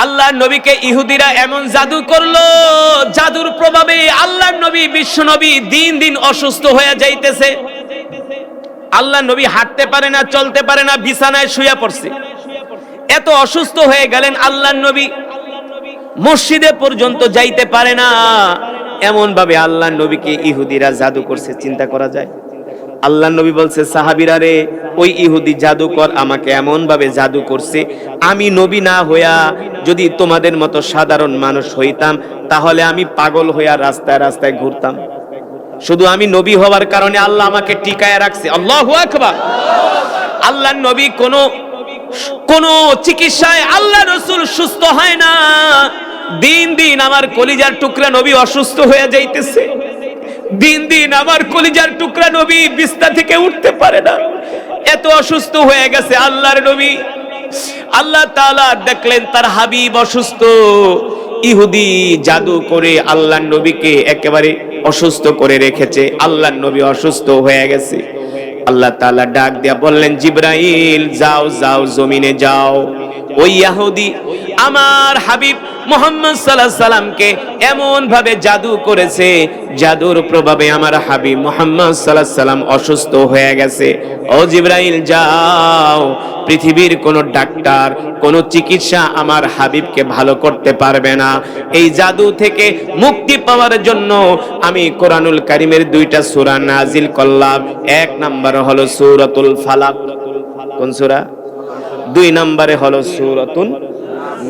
আল্লাহর নবীকে ইহুদিরা এমন জাদু করলো, জাদুর প্রভাবে আল্লাহর নবী বিশ্ব নবী দিন দিন অসুস্থ হয়ে যাইতেছে। আল্লাহর নবী হাঁটতে পারে না, চলতে পারে না, বিছানায় শুয়ে পড়ছে। এত অসুস্থ হয়ে গেলেন আল্লাহর নবী, মসজিদে পর্যন্ত যাইতে পারে না। এমন ভাবে আল্লাহর নবীকে ইহুদিরা জাদু করছে, চিন্তা করা যায়? আল্লাহর নবী বলছে, সাহাবীরা রে, ওই ইহুদি জাদুকর আমাকে এমন ভাবে জাদু করছে, আমি নবী না হইয়া যদি তোমাদের মতো সাধারণ মানুষ হইতাম তাহলে আমি পাগল হইয়া রাস্তায় রাস্তায় ঘুরতাম। শুধু আমি নবী হওয়ার কারণে আল্লাহ আমাকে টিকায় রাখছে। আল্লাহু আকবার। আল্লাহর নবী কোন চিকিৎসায় আল্লাহ রাসূল সুস্থ হয় না। দিন দিন আমার কলিজার টুকরা নবী অসুস্থ হয়ে যাইতেছে। দিন দিন আমার কলিজার টুকরা নবী বিছানা থেকে উঠতে পারে না, এত অসুস্থ হয়ে গেছে আল্লাহর নবী। আল্লাহ তাআলা দেখলেন তার হাবিব অসুস্থ, ইহুদি জাদু করে আল্লাহর নবীকে একেবারে অসুস্থ করে রেখেছে। আল্লাহর নবী অসুস্থ হয়ে গেছে। আল্লাহ তাআলা ডাক দিয়া বললেন, জিবরাইল যাও যাও, জমিনে যাও। ওই ইহুদি আমার হাবিব মুহাম্মদ সাল্লাল্লাহু আলাইহি সাল্লামকে এমন ভাবে জাদু করেছে, জাদুর প্রভাবে আমার হাবিব মুহাম্মদ সাল্লাল্লাহু আলাইহি সাল্লাম অসুস্থ হয়ে গেছে। ও জিবরাইল যাও, পৃথিবীর কোন ডাক্তার, কোন চিকিৎসা আমার হাবিবকে ভালো করতে পারবে না। এই জাদু থেকে মুক্তি পাওয়ার জন্য আমি কোরআনুল কারীমের 2টা সূরা নাজিল করলাম। 1 নম্বরে হলো সূরাতুল ফালাক। কোন সূরা? 2 নম্বরে হলো সূরাতুন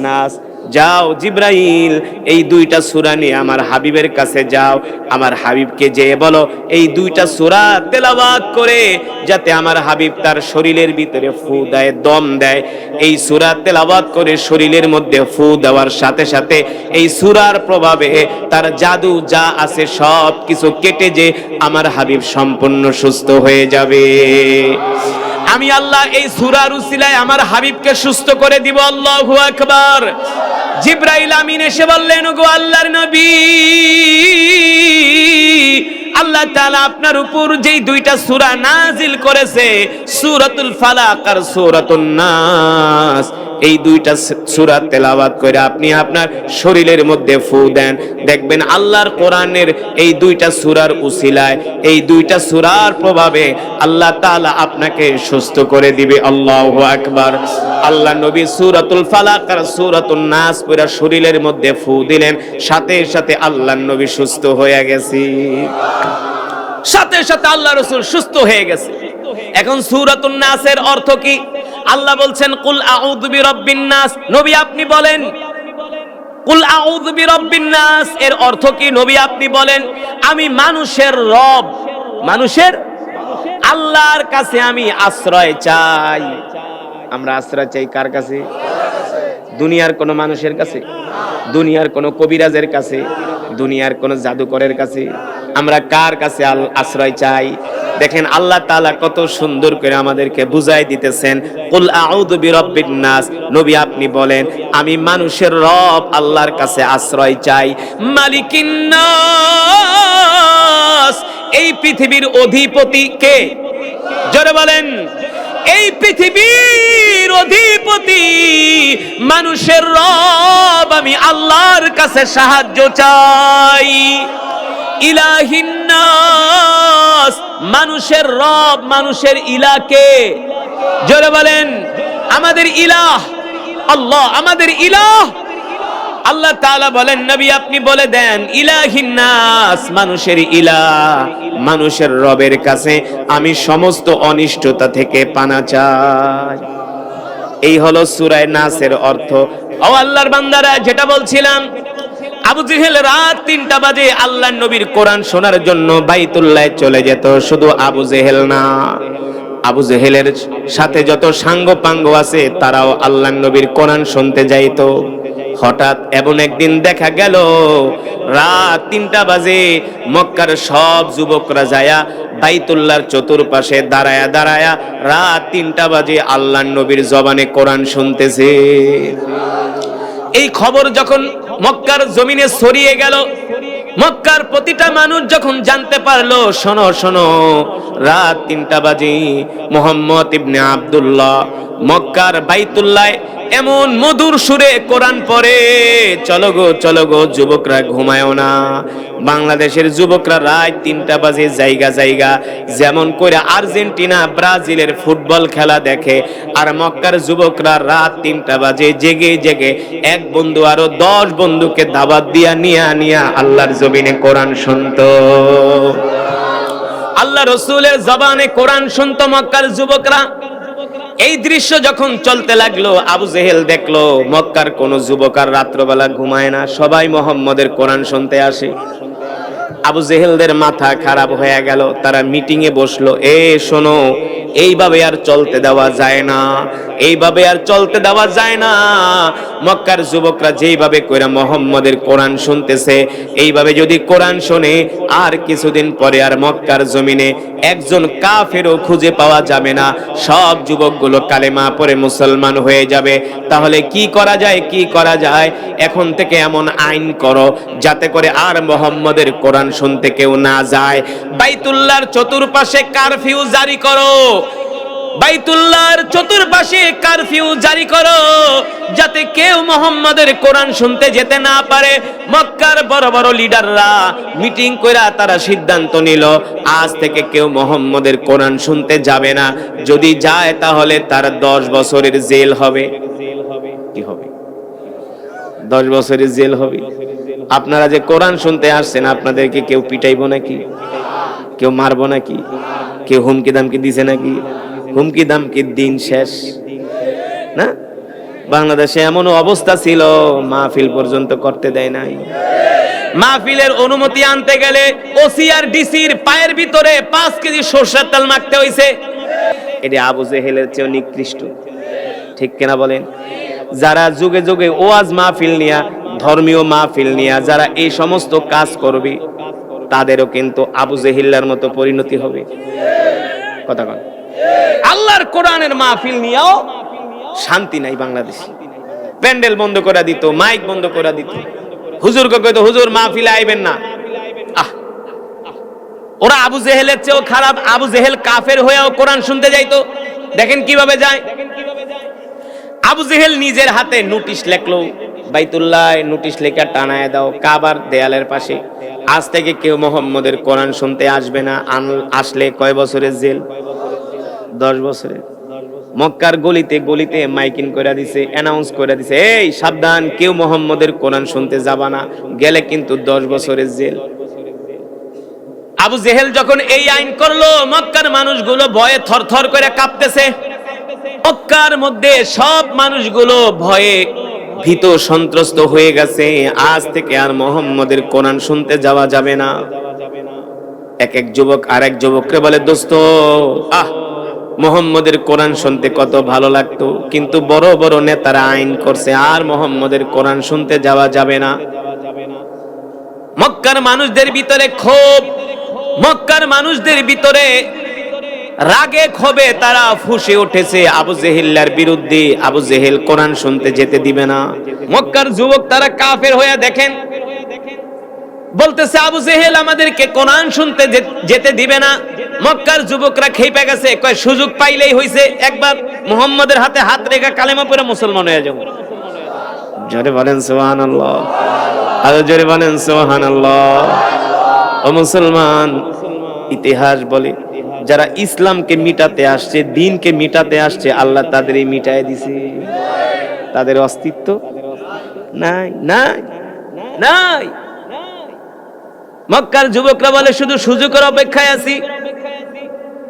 নাস। যাও জিবরাইল, এই 2টা সূরা নিয়ে আমার হাবিবের কাছে যাও। আমার হাবিবকে যেয়ে বলো এই 2টা সূরা তেলাওয়াত করে যাতে আমার হাবিব তার শরীরের ভিতরে ফু দেয়, দম দেয়। এই সূরা তেলাওয়াত করে শরীরের মধ্যে ফু দেওয়ার সাথে সাথে এই সূরার প্রভাবে তার জাদু যা আছে সব কিছু কেটে যে আমার হাবিব সম্পূর্ণ সুস্থ হয়ে যাবে। আমি আল্লাহ এই সূরার উসিলায় আমার হাবিবকে সুস্থ করে দিব। আল্লাহু আকবার। জিবরাইল আমিন এসে বললেন, ওগো আল্লাহর নবী, আল্লাহ তাআলা আপনার উপর যেই 2টা সূরা নাজিল করেছে, সূরাতুল ফালাক আর সূরাতুন নাস, এই 2টা সূরা তেলাওয়াত করে আপনি আপনার শরীরের মধ্যে ফু দেন, দেখবেন আল্লাহর কোরআনের এই 2টা সূরার উসিলায়, এই 2টা সূরার প্রভাবে আল্লাহ তাআলা আপনাকে সুস্থ করে দিবে। আল্লাহু আকবার। আল্লাহ নবী সূরাতুল ফালাক আর সূরাতুন নাস পুরা শরীরের মধ্যে ফু দিলেন, সাথে সাথে আল্লাহর নবী সুস্থ হয়ে গেছে। সাথে সাথে আল্লাহ রাসূল সুস্থ হয়ে গেছে। এখন সূরাতুন নাসের অর্থ কি? আল্লাহ বলছেন, কুল আউযু বিরাব্বিন নাস। নবী আপনি বলেন, কুল আউযু বিরাব্বিন নাস এর অর্থ কি? নবী আপনি বলেন, আমি মানুষের রব, মানুষের আল্লাহর কাছে আমি আশ্রয় চাই। আমরা আশ্রয় চাই কার কাছে? দুনিয়ার কোন মানুষের কাছে, দুনিয়ার কোন কবিরাজের কাছে, দুনিয়ার কোন জাদুকরের কাছে? আমরা কার কাছে আশ্রয় চাই? দেখেন আল্লাহ তাআলা কত সুন্দর করে আমাদেরকে বুঝাই দিতেছেন, কুল আউযু বিরাব্বিন নাস। নবী আপনি বলেন, আমি মানুষের রব আল্লাহর কাছে আশ্রয় চাই। মালিকিন নাস, এই পৃথিবীর অধিপতি কে? জোরে বলেন। এই পৃথিবীর অধিপতি মানুষের রব আমি আল্লাহর কাছে সাহায্য চাই। ইলাহিন নাস, মানুষের রব, মানুষের ইলাহ কে? জোরে বলেন। আমাদের ইলাহ আল্লাহ, আমাদের ইলাহ আল্লাহ তাআলা বলেন, নবী আপনি বলে দেন, ইলাহিন নাস, মানুষের ইলাহ, মানুষের রবের কাছে আমি সমস্ত অনিষ্টতা থেকে পানা চাই। এই হলো সূরা নাসের অর্থ। ও আল্লাহর বান্দারা, যেটা বলছিলাম, আবু জেহেল রাত 3টা বাজে আল্লাহর নবীর কোরআন শোনার জন্য বাইতুল্লাহ চলে যেত। শুধু আবু জেহেল না, আবু জেহেলের সাথে যত সাঙ্গ পাঙ্গ আছে তারাও আল্লাহর নবীর কোরআন শুনতে যাইতো। হঠাৎ এমন একদিন দেখা গেল রাত 3টা বাজে মক্কার সব যুবকরা যায়া বাইতুল্লাহর চতুর্পাশে দাঁড়ায়া দাঁড়ায়া রাত 3টা বাজে আল্লাহর নবীর জবানে কোরআন শুনতেছে। এই খবর যখন মক্কার জমিনে ছড়িয়ে গেল, মক্কার প্রতিটা মানুষ যখন জানতে পারলো, শোনো শোনো, রাত 3টা বাজে মুহাম্মদ ইবনে আব্দুল্লাহ মক্কার বাইতুল্লাহ এমন মধুর সুরে কোরআন পড়ে। চলো গো যুবকরা, ঘুমায়ও না। বাংলাদেশের যুবকরা রাত 3টা বাজে জায়গা জায়গা যেমন করে আর্জেন্টিনা ব্রাজিলের ফুটবল খেলা দেখে, আর মক্কার যুবকরা রাত 3টা বাজে জেগে জেগে এক বন্ধু আরো 10 বন্ধুকে দাওয়াত দিয়া নিয়া আল্লাহর জমিনে কোরআন শুনতো। আল্লাহ রসুলের জবানে কোরআন শুনতো মক্কার যুবকরা। এই দৃশ্য যখন চলতে লাগলো, আবু জেহেল দেখলো মক্কার কোন যুবক আর রাত্রবেলা ঘুমায় না, সবাই মুহাম্মদের কোরআন শুনতে আসে। আবু জেহেলদের মাথা খারাপ হয়ে গেল। তারা মিটিং এ বসলো, শোনো, এইভাবে আর চলতে দেওয়া যায় না, এইভাবে আর চলতে দেওয়া যায় না। মক্কার যুবকরা যেইভাবে কইরা মুহাম্মদের কোরআন শুনতেছে, এইভাবে যদি কোরআন শুনে আর কিছুদিন পরে আর মক্কার জমিনে একজন কাফেরও খুঁজে পাওয়া যাবে না, সব যুবকগুলো কালেমা পড়ে মুসলমান হয়ে যাবে। তাহলে কি করা যায়? এখন থেকে এমন আইন করো যাতে করে আর মুহাম্মদের কোরআন শুনতে কেউ না যায়। বাইতুল্লাহর চতুর্পাশে কারফিউ জারি করো, বাইতুল্লাহর চতুর্পাশে কারফিউ জারি করো, যাতে কেউ মুহাম্মদের কোরআন শুনতে যেতে না পারে। মক্কার বড় বড় লিডাররা মিটিং কইরা তারা সিদ্ধান্ত নিল, আজ থেকে কেউ মুহাম্মদের কোরআন শুনতে যাবে না, যদি যায় তাহলে তার 10 বছরের জেল হবে। কি হবে? 10 বছরের জেল হবে। আপনারা যে কোরআন শুনতে আসছেন, আপনাদেরকে কেউ পিটাইবো নাকি? কেউ মারবো নাকি? কেউ হুমকি দামকি দিছে নাকি? হুমকি দামকির দিন শেষ না। বাংলাদেশে এমন অবস্থা ছিল, মাহফিল পর্যন্ত করতে দেয় নাই। মাহফিলের অনুমতি আনতে গেলে ওসি আর ডিসির পায়ের ভিতরে 5 কেজি সরষের তেল মাখতে হইছে। এটা আবু জেহেলের চেয়ে নিকৃষ্ট, ঠিক কিনা বলেন? যারা যুগে যুগে ওয়াজ মাহফিল নিয়া, ধর্মীয় মাহফিল নিয়া যারা এই সমস্ত কাজ করবে, তাদেরও কিন্তু আবু জেহেলের মতো পরিণতি হবে। কথা বল। আল্লাহর কোরআনের মাহফিল নিয়েও শান্তি নাই বাংলাদেশে। প্যান্ডেল বন্ধ করে দিত, মাইক বন্ধ করে দিত, হুজুরকে কইতো হুজুর মাহফিলে আইবেন না। ওরা আবু জেহেলের চেয়েও খারাপ। আবু জেহেল কাফের হয়েও কোরআন শুনতে যাইতো। দেখেন কিভাবে যায়। আবু জেহেল নিজের হাতে নোটিশ লেখলো, বাইতুল্লাহ নোটিশ লেখা টানায় দাও কাবার দেয়ালের পাশে, আজ থেকে কেউ মুহাম্মদের কোরআন শুনতে আসবে না, আসলে কয় বছরের জেল? 10 বছরের। মক্কার গলিতে গলিতে মাইকিং করে দিছে, অ্যানাউন্স করে দিছে, এই সাবধান, কেউ মুহাম্মদের কোরআন শুনতে যাবা না, গেলে কিন্তু 10 বছরের জেল। আবু জেহেল যখন এই আইন করলো, মক্কার মানুষগুলো ভয়ে থরথর করে কাঁপতেছে। মক্কার মধ্যে সব মানুষগুলো ভয়ে ভীত সন্ত্রস্ত হয়ে গেছে। আজ থেকে আর মুহাম্মদের কোরআন শুনতে যাওয়া যাবে না। এক যুবক আরেক যুবককে বলে, দোস্ত, মুহাম্মদের কোরআন শুনতে কত ভালো লাগতো, কিন্তু বড় বড় নেতারা আইন করছে আর মুহাম্মদের কোরআন শুনতে যাওয়া যাবে না। মক্কার মানুষদের ভিতরে ক্ষোভ, মক্কার মানুষদের ভিতরে রাগে ক্ষোভে তারা ফুঁসে উঠেছে আবু জেহেলের বিরুদ্ধে। আবু জেহেল কোরআন শুনতে যেতে দিবে না। মক্কার যুবক তারা কাফের হয়ে দেখেন, বলতেছে আবু জেহেল আমাদেরকে কোরআন শুনতে যেতে দিবে না। মক্কার যুবকরা খেপে গেছে, কয় সুযোগ পাইলেই হইছে, একবার মুহাম্মদের হাতে হাত রেখে কালেমা পড়ে মুসলমান হয়ে যাবো। জোরে বলেন সুবহানাল্লাহ, আরো জোরে বলেন সুবহানাল্লাহ। ও মুসলমান, ইতিহাস বলে যারা ইসলামকে মিটাতে আসছে, দ্বীনকে মিটাতে আসছে, আল্লাহ তাদেরই মিটায় দিছে। তাদের অস্তিত্ব নাই নাই নাই। মক্কার যুবকরা বলে শুধু সুযোগের অপেক্ষায় আছি।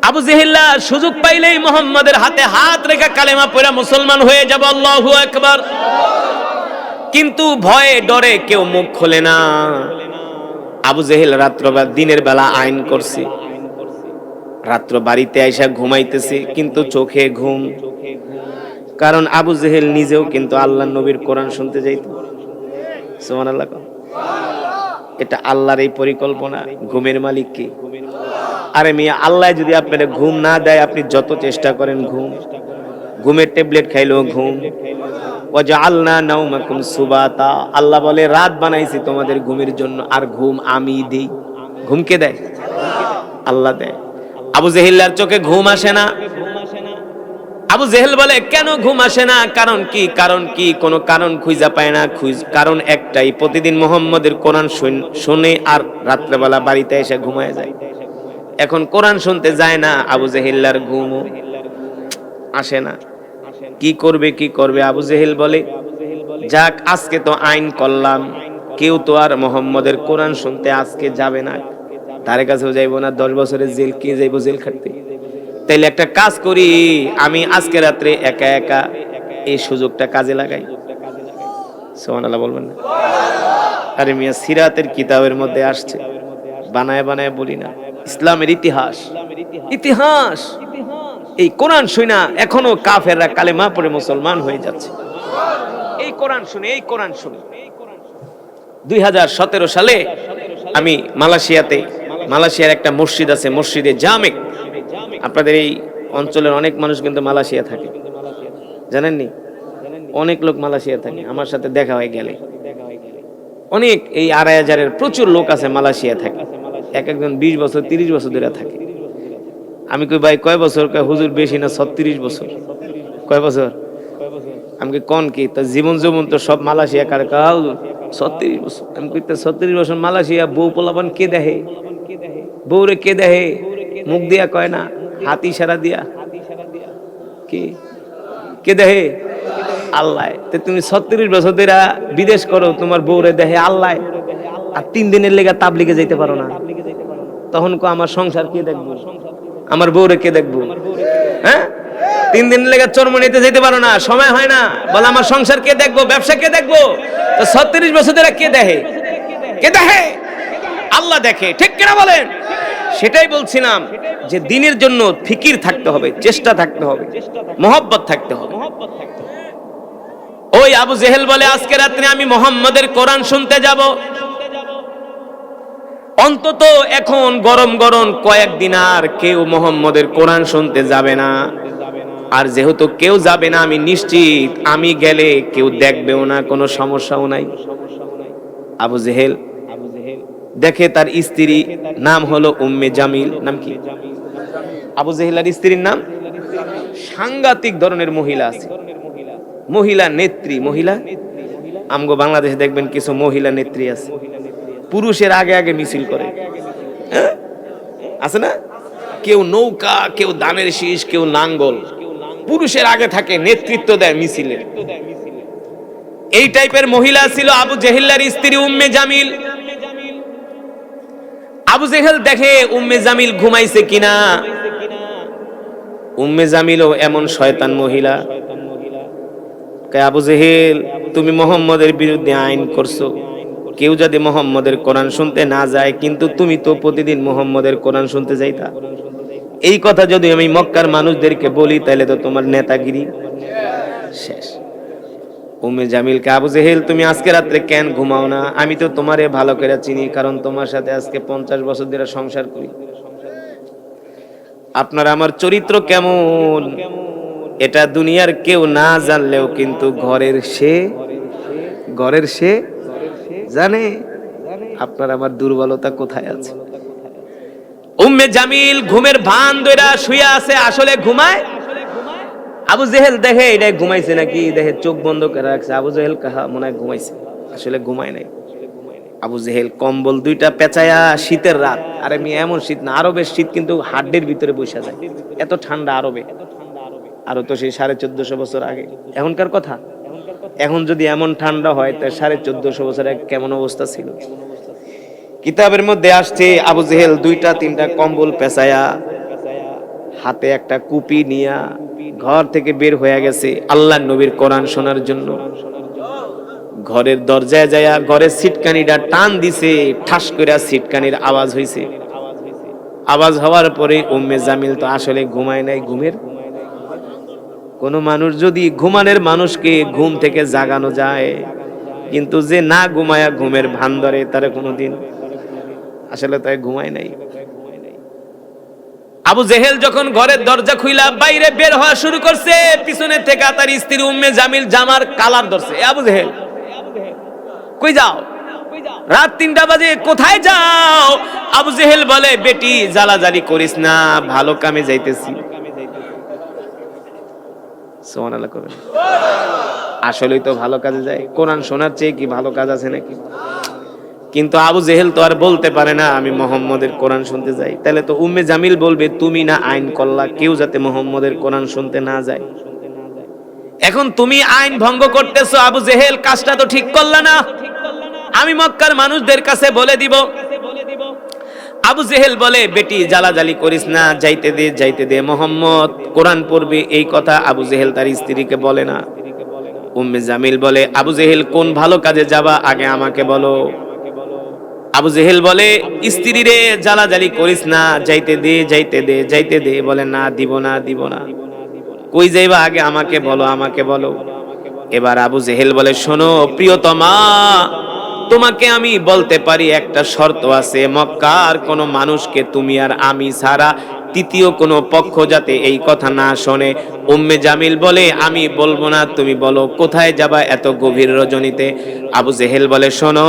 আবু জেহেল সুযোগ পাইলেই মুহাম্মদের হাতে হাত রেখে কালেমা পড়ে মুসলমান হয়ে যাব। আল্লাহু আকবার। কিন্তু ভয়ে ডরে কেউ মুখ খোলে না। আবু জেহেল দিনের বেলা আইন করছে, রাত্র বাড়িতে আইসা ঘুমাইতেছে, কিন্তু চোখে ঘুম। কারণ আবু জেহেল নিজেও কিন্তু আল্লাহর নবীর কোরআন শুনতে যাইতো। সুবহানাল্লাহ। এটা আল্লাহর এই পরিকল্পনা। ঘুমের মালিক কে? আরে মিয়া, আল্লাহ যদি আপনার ঘুম না দেয়, আপনি যত চেষ্টা করেন ঘুমের ট্যাবলেট খাইলেও ঘুম। ওয়াজআলনা নাওমাকুম সুবাতা, আল্লাহ বলে রাত বানাইছি তোমাদের ঘুমের জন্য, আর ঘুম আমি দেই। ঘুম কে দেয়? আল্লাহ দেয়। আবু জেহেলের চোখে ঘুম আসে না। আবু জেহেল বলে কেন ঘুম আসে না, কারণ কি, কারণ কি, কোনো কারণ খুঁজে পায় না। কারণ একটাই, প্রতিদিন মুহাম্মদের কোরআন শুনে আর রাত্রেবেলা বাড়িতে এসে ঘুমায় যায়। এখন কোরআন শুনতে যায় না, আবু জেহেলার ঘুমও আসে না। কি করবে কি করবে? আবু জেহেল বলে যাক, আজকে তো আইন করলাম, কেউ তো আর মুহাম্মদের কোরআন শুনতে আজকে যাবে না, ধারে কাছেও যাইবো না, 10 বছরের জেল, কে যাইবো জেল খাটতে? তাইলে একটা কাজ করি, আমি আজকে রাত্রে একা একা এই সুযোগটা কাজে লাগাই। সুবহানাল্লাহ বলবেন না? আরে মিয়া, সিরাতের কিতাবের মধ্যে আসছে, বানায় বানায় বলি না, ইসলামের ইতিহাস, ইতিহাস। এই কোরআন শুনা এখনো কাফেররা কালেমা পড়ে মুসলমান হয়ে যাচ্ছে। এই কোরআন শুনে, এই কোরআন শুনে 2017 সালে আমি মালয়েশিয়ার একটা মসজিদ আছে, মসজিদে জামেক। আপনাদের এই অঞ্চলের অনেক মানুষ কিন্তু মালয়েশিয়া থাকে, জানেননি? অনেক লোক মালয়েশিয়া থাকে, আমার সাথে দেখা হয়ে গেলে অনেক, এই 2500-এর প্রচুর লোক আছে মালয়েশিয়া থাকে, একজন 20 বছর 30 বছর ধরে থাকে। আমি কই ভাই কয় বছর? কয় হুজুর বেশি না, 36 বছর। কয় বছর? আমি কই কোন কি, তো জীবন তো সব মালয়েশিয়া কার, কাউ 36 বছর। আমি কই 36 বছর মালয়েশিয়া, বউ পোলাপান কে দেখে? বউরে কে দেখে? মুখ দিয়া কয় না, হাত ইশারা দিয়া। কি কে দেখে? আল্লাহ। তো তুমি 36 বছর ধরে বিদেশ করো, তোমার বউরে দেখে আল্লাহ, আর 3 দিনের লেগে তাবলিগে যাইতে পারো না? তখন কো আমার সংসার কে দেখবো, আমার বউরে কে দেখবো? হ্যাঁ, 3 দিনের লেগে চরমনিতে যেতে পারো না, সময় হয় না, বলে আমার সংসার কে দেখবো, ব্যবসা কে দেখবো? তো 36 বছর ধরে কে দেখে? কে দেখে? আল্লাহ দেখে, ঠিক কিনা বলেন? সেটাই বলছিলাম যে দ্বীনের জন্য ফিকির থাকতে হবে, চেষ্টা থাকতে হবে, মহব্বত থাকতে হবে। ওই আবু জেহেল বলে আজকে রাত্রে আমি মুহাম্মদের কোরআন শুনতে যাব। অন্তত এখন গরম গরম কয়েকদিন আর কেউ মুহাম্মদের কোরআন শুনতে যাবে না। আর যেহেতু কেউ যাবে না, আমি নিশ্চিত আমি গেলে কেউ দেখবেও না, কোনো সমস্যাও নাই। আবু জেহেল দেখে তার স্ত্রী নাম হলো উম্মে জামিল। নাম কি? আবু জেহেলের স্ত্রীর নাম? সাংঘাতিক ধরনের মহিলা আছে, মহিলা নেত্রী। মহিলা, আমগো বাংলাদেশে দেখবেন কিছু মহিলা নেত্রী আছে, পুরুষের আগে আগে মিছিল করে, আছে না? কেউ নৌকা, কেউ দানের শীষ, কেউ নাঙ্গল, পুরুষের আগে থাকে, নেতৃত্ব দেয় মিছিলের। এই টাইপের মহিলা ছিল আবু জেহেলের স্ত্রী উম্মে জামিল। আবু জেহেল দেখে উম্মে জামিল ঘুমাইছে কিনা। উম্মে জামিলও এমন শয়তান মহিলা। আবু জেহেল, তুমি মুহাম্মদের বিরুদ্ধে আইন করছো, কেউ যদি মুহাম্মদের কোরআন শুনতে না যায়, কিন্তু তুমি তো প্রতিদিন মুহাম্মদের কোরআন শুনতে যাইতা। এই কথা যদি আমি মক্কার মানুষদেরকে বলি, তাহলে তো তোমার নেতাগিরি শেষ। উম্মে জামিলকে, আবু জেহেল তুমি আজকে রাত্রে কেন ঘুমাও না? আমি তো তোমারে ভালো করে চিনি, কারণ তোমার সাথে আজকে 50 বছর ধরে সংসার করি। আপনার আমার চরিত্র কেমন এটা দুনিয়ার কেউ না জানলেও কিন্তু ঘরের সে জানে আপনার আমার দুর্বলতা কোথায় আছে। উম্মে জামিল ঘুমের ভান ধইরা শুয়ে আছে, আসলে ঘুমায়। আবু জেহেল দেখে এটা ঘুমাইছে নাকি, দেখে চোখ বন্ধ করে রাখছে। আবু জেহেল কাহা মনে হয় ঘুমাইছে, আসলে ঘুমায় নাই। আবু জেহেল কম্বল 2টা পেঁচায়া, শীতের রাত, আরে মেয়ে এমন শীত না, আরবের শীত কিন্তু হাড্ডির ভিতরে বসে যায়, এত ঠান্ডা আরবে। আরো তো সেই 1450 বছর আগে, এখনকার কথা। এখন যদি এমন ঠান্ডা হয়, তা 1450 বছর আগে কেমন অবস্থা ছিল? কিতাবের মধ্যে আসছে আবু জেহেল 2টা-3টা কম্বল পেঁচায়া, হাতে একটা কুপি নিয়া ঘর থেকে বের হয়ে গেছে আল্লাহর নবীর কোরআন শোনার জন্য। ঘরের দরজায় যায়া ঘরের সিটকানিটা টান দিছে, ঠাস করে সিটকানির আওয়াজ হইছে। আওয়াজ হওয়ার পরে উম্মে জামিল তো আসলে ঘুমায় নাই। কোন মানুষ যদি ঘুমানোর মানুষকে ঘুম থেকে জাগানো যায়, কিন্তু যে না ঘুমায়া ঘুমের ভান ধরে, তারা কোনোদিন আসলে তাই ঘুমায় নাই। আবু জেহেল যখন ঘরের দরজা খুইলা বাইরে বের হওয়া শুরু করছে, পিছনে থেকে তার স্ত্রী উম্মে জামিল জামার কালার ধরছে। আবু জেহেল কই যাও? রাত 3টা বাজে, কোথায় যাও? আবু জেহেল বলে, বেটি জ্বালাজালি করিস না, ভালো কামে যাইতেছি। সুবহানাল্লাহ করবেন। আসলেই তো ভালো কাজে যায়, কোরআন শোনার চেয়ে কি ভালো কাজ আছে নাকি? কিন্তু আবু জেহেল তো আর বলতে পারে না আমি মুহাম্মদের কোরআন শুনতে যাই। তাহলে তো উম্মে জামিল বলবে তুমি না আইন করলা কেউ যাতে মুহাম্মদের কোরআন শুনতে না যায়। এখন তুমি আইন ভঙ্গ করতেছো আবু জেহেল, কাজটা তো ঠিক করলা না। আমি মক্কার মানুষদের কাছে বলে দিব। আবু জেহেল বলে বেটি জ্বালাজালি করিস না, যাইতে দে যাইতে দে, মুহাম্মদ কোরআন পড়বে এই কথা আবু জেহেল তার স্ত্রীকে বলে না। উম্মে জামিল বলে আবু জেহেল কোন ভালো কাজে যাবা আগে আমাকে বলো। আবু জেহেল বলে স্ত্রীরে জ্বালাজালি করিস না, যাইতে দে যাইতে দে যাইতে দে। বলে না দিব না দিব না। কই যাইবা আগে আমাকে বলো আমাকে বলো। এবার আবু জেহেল বলে শোনো প্রিয়তমা, তোমাকে আমি বলতে পারি একটা শর্ত আছে, মক্কার কোন মানুষকে তুমি আর আমি ছাড়া তৃতীয় কোন পক্ষ যাতে এই কথা না শোনে। উম্মে জামিল বলে আমি বলবো না, তুমি বলো কোথায় যাবা এত গভীর রজনীতে। আবু জেহেল বলে শোনো,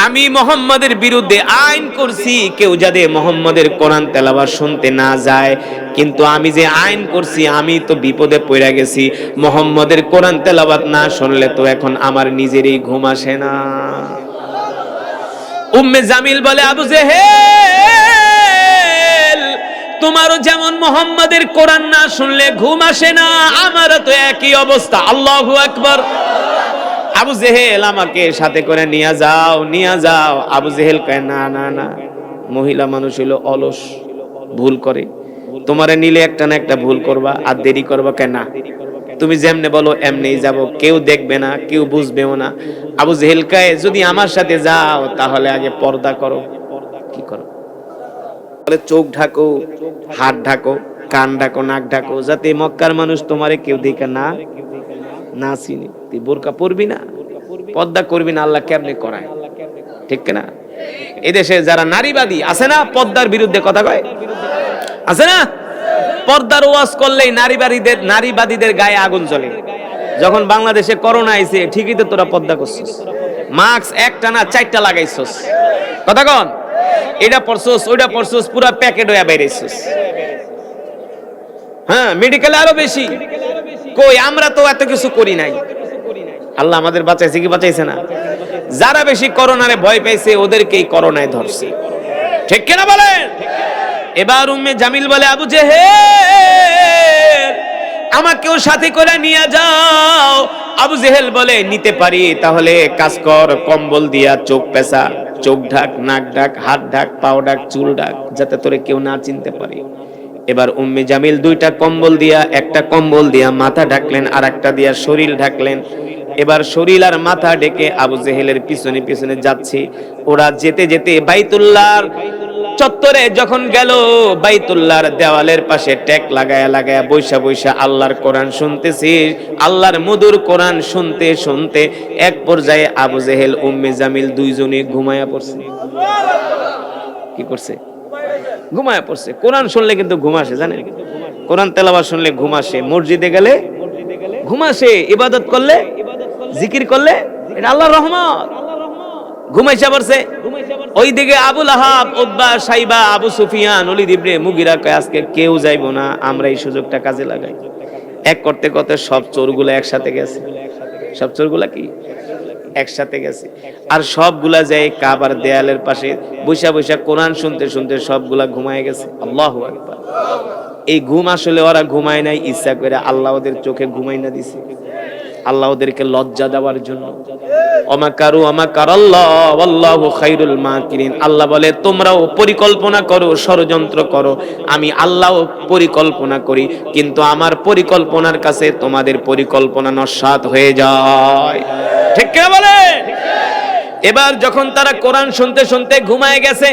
আমি মুহাম্মাদের বিরুদ্ধে আইন করছি কেউ যাতে মুহাম্মাদের কোরআন তেলাওয়াত শুনতে না যায়, কিন্তু আমি যে আইন করছি আমি তো বিপদে পড়ে গেছি। মুহাম্মাদের কোরআন তেলাওয়াত না শুনলে তো এখন আমার নিজেরই ঘুম আসে না। উম্মে জামিল বলে আবু জেহেল তোমারও যেমন মুহাম্মাদের কোরআন না শুনলে ঘুম আসে না, আমারও তো একই অবস্থা। আল্লাহু আকবার। আবু জেহেল আমাকে সাথে করে নিয়ে যাও নিয়ে যাও। আবু জেহেল কয় না না না, মহিলা মানুষ হইলো অলস, ভুল করে, তোমারে নিলে একটা না একটা ভুল করবা আর দেরি করবা। কেন তুমি যেমনে বলো এমনিই যাব, কেউ দেখবে না কেউ বুঝবেও না। আবু জেহেল কয় যদি আমার সাথে যাও তাহলে আগে পর্দা করো। কি করো? বলে চোখ ঢাকো, হাত ঢাকো, কান ঢাকো, নাক ঢাকো, যাতে মক্কার মানুষ তোমারে কেউ দেখে না না চিনি। তুই বোরকা পরবি না, পর্দা করবি না, আল্লাহ কেমনে করায়, ঠিক না? এদেশে যারা নারীবাদী আছে না, পর্দার বিরুদ্ধে কথা কয় আছে না, পর্দার ওয়াজ করলেই নারীবাদীদের গায়ে আগুন জ্বলে। যখন বাংলাদেশে করোনা আইছে ঠিকই তো তোরা পর্দা করছিস, মাস্ক একটা না চারটা লাগাইছস, কথা কন, এটা পরছস ওইটা পরছস, পুরো প্যাকেট হয়ে বেরিয়েছস। হ্যাঁ, মেডিকেলে আরো বেশি। কই আমরা তো এত কিছু করি নাই। আল্লাহ আমাদের বাঁচাইছে কি বাঁচাইছে না? যারা বেশি করোনারে ভয় পাইছে ওদেরকেই করোনায় ধরছে, ঠিক কিনা বলেন? এবার উম্মে জামিল বলে আবু জেহেল আমাকেও সাথে করে নিয়ে যাও। আবু জেহেল বলে নিতে পারি, তাহলে কাজ কর, কম্বল দিয়া চোখ পেঁচা, চোখ ঢাক, নাক ঢাক, হাত ঢাক, পাও ঢাক, চুল ঢাক, যাতে তোরে কেউ না চিনতে পারে। এবার উম্মে জামিল দুইটা কম্বল দিয়া, একটা কম্বল দিয়া মাথা ঢাকলেন আর একটা দিয়া শরীর ঢাকলেন। এবার শরীর আর মাথা ঢেকে আবু জেহেলের পিছনে পিছনে যাচ্ছে। ওরা যেতে যেতে বাইতুল্লাহর চত্বরে যখন গেল, বাইতুল্লাহর দেওয়ালের পাশে ট্যাক লাগায়া লাগায়া বৈশা বৈশা আল্লাহর কোরআন শুনতেছে। আল্লাহর মধুর কোরআন শুনতে শুনতে এক পর্যায়ে আবু জেহেল উম্মে জামিল দুইজনে ঘুমায়া পড়ছে। কি করছে? ঘুমায়া পড়ছে। কোরআন শুনলে কিন্তু ঘুম আসে, জানেন? কোরআন তেলাওয়াত শুনলে ঘুম আসে, মসজিদে গেলে ঘুম আসে, ইবাদত করলে, জিকির করলে, এটা আল্লাহর রহমত। ঘুমাইছে পড়ছে। ওইদিকে আবু লাহাব, উতবা, সাইবা, আবু সুফিয়ান, ওলীদ ইবনে মুগিরা কয় আজকে কেউ যাইবো না, আমরা এই সুযোগটা কাজে লাগাই। এক করতে করতে সব চোরগুলো একসাথে গেছে। সব চোরগুলা কি একসাথে গেছে, আর সবগুলা যায় কাবার দেয়ালের পাশে বৈশা বৈশা কোরআন শুনতে শুনতে সবগুলা ঘুমায় গেছে। আল্লাহু আকবার। এই ঘুম আসলে ওরা ঘুমায় নাই ইচ্ছা করে, আল্লাহ ওদের চোখে ঘুমাই না দিছে, আল্লাহ ওদেরকে লজ্জা দেওয়ার জন্য। অমাকারু অমাকারাল্লাহ ওয়াল্লাহু খায়রুল মাকিরিন। আল্লাহ বলে তোমরাও পরিকল্পনা করো, ষড়যন্ত্র করো, আমি আল্লাহও পরিকল্পনা করি, কিন্তু আমার পরিকল্পনার কাছে তোমাদের পরিকল্পনা নস্যাৎ হয়ে যায়, ঠিক কি বলে? এবার যখন তারা কোরআন শুনতে শুনতে ঘুমায় গেছে,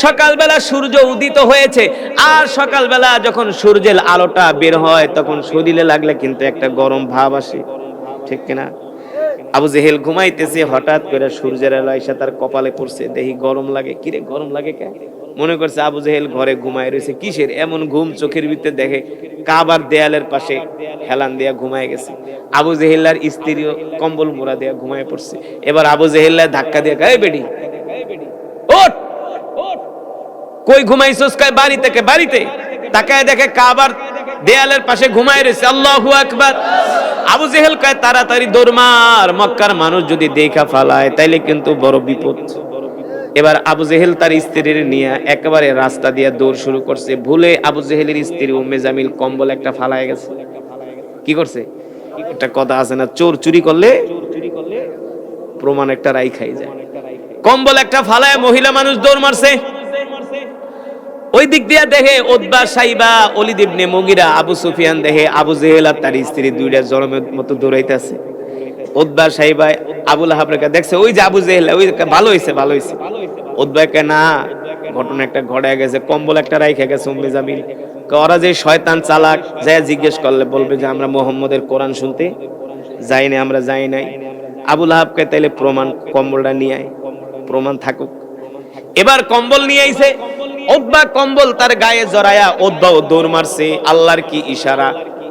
সকালবেলা সূর্য উদিত হয়েছে, আর সকালবেলা যখন সূর্যের আলোটা বের হয় তখন শরীরে লাগলে কিন্তু একটা গরম ভাব আসে, ঠিক কিনা? আবু জেহেল ঘুমাইতেছে, হঠাৎ করে সূর্যের আলো এসে তার কপালে পড়ছে, দেখি গরম লাগে। কিরে গরম লাগে কেন? মনে করছে আবু জেহেল ঘরে ঘুমায় রয়েছে, কিসের এমন ঘুম? চোখের ভিতরে দেখে কাবার দেয়ালের পাশে হেলান দিয়া ঘুমায় গেছে। আবু জেহেলার স্ত্রীও কম্বল মোড়া দিয়া ঘুমায় পড়ছে। এবার আবু জেহেল্লা ধাক্কা দিয়ে কয় বেডি ওঠ, কই ঘুমাইছস? কয় বাড়ি থেকে। বাড়িতে তাকায় দেখে কাবার দেয়ালের পাশে ঘুমায় রয়েছে। আল্লাহু আকবার। আবু জেহেল কয় তাড়াতাড়ি দৌড় মার, মক্কার মানুষ যদি দেখা ফালায় তাইলে কিন্তু বড় বিপদ। এবার আবু জেহেল তার স্ত্রীর নিয়ে একেবারে রাস্তা দিয়ে দৌড় শুরু করছে। ভুলে আবু জেহেলের স্ত্রী উম্মে জামিল কম্বল একটা ফালায় গেছে। কি করছে? একটা কথা আছে না, চোর চুরি করলে প্রমাণ একটা রাই খাই যায়। কম্বল একটা ফালায় মহিলা মানুষ দৌড় মারছে। ওই দিক দিয়ে দেখে উতবা, সাইবা, ওলীদ ইবনে মুগিরা, আবু সুফিয়ান দেখে আবু জেহেল আর তার স্ত্রী দুইটা জনমের মতো দৌড়াইতেছে। উতবা, সাইবা, আবু লাহাব রেখা দেখছে ওই যে আবু জেহেল, ওই ভালো হইছে ভালো হইছে। উতবা কে না, ঘটনা একটা ঘটে গেছে, কম্বল একটা রাইখা গেছে উম্মে জামিল। ওরা যে শয়তান চালাক, যায় জিজ্ঞেস করলে বলবে যে আমরা মুহাম্মদের কোরআন শুনতে যাই না, আমরা যাই নাই। আবু লাহাবকে তাইলে প্রমাণ, কম্বলটা নিয়ে আয়, প্রমাণ থাকুক। এবার কম্বল নিয়ে আইছে। উতবা কম্বল তার গায়ে জড়ায়া উতবাও দৌড় মারছে। আল্লাহর কি ইশারা,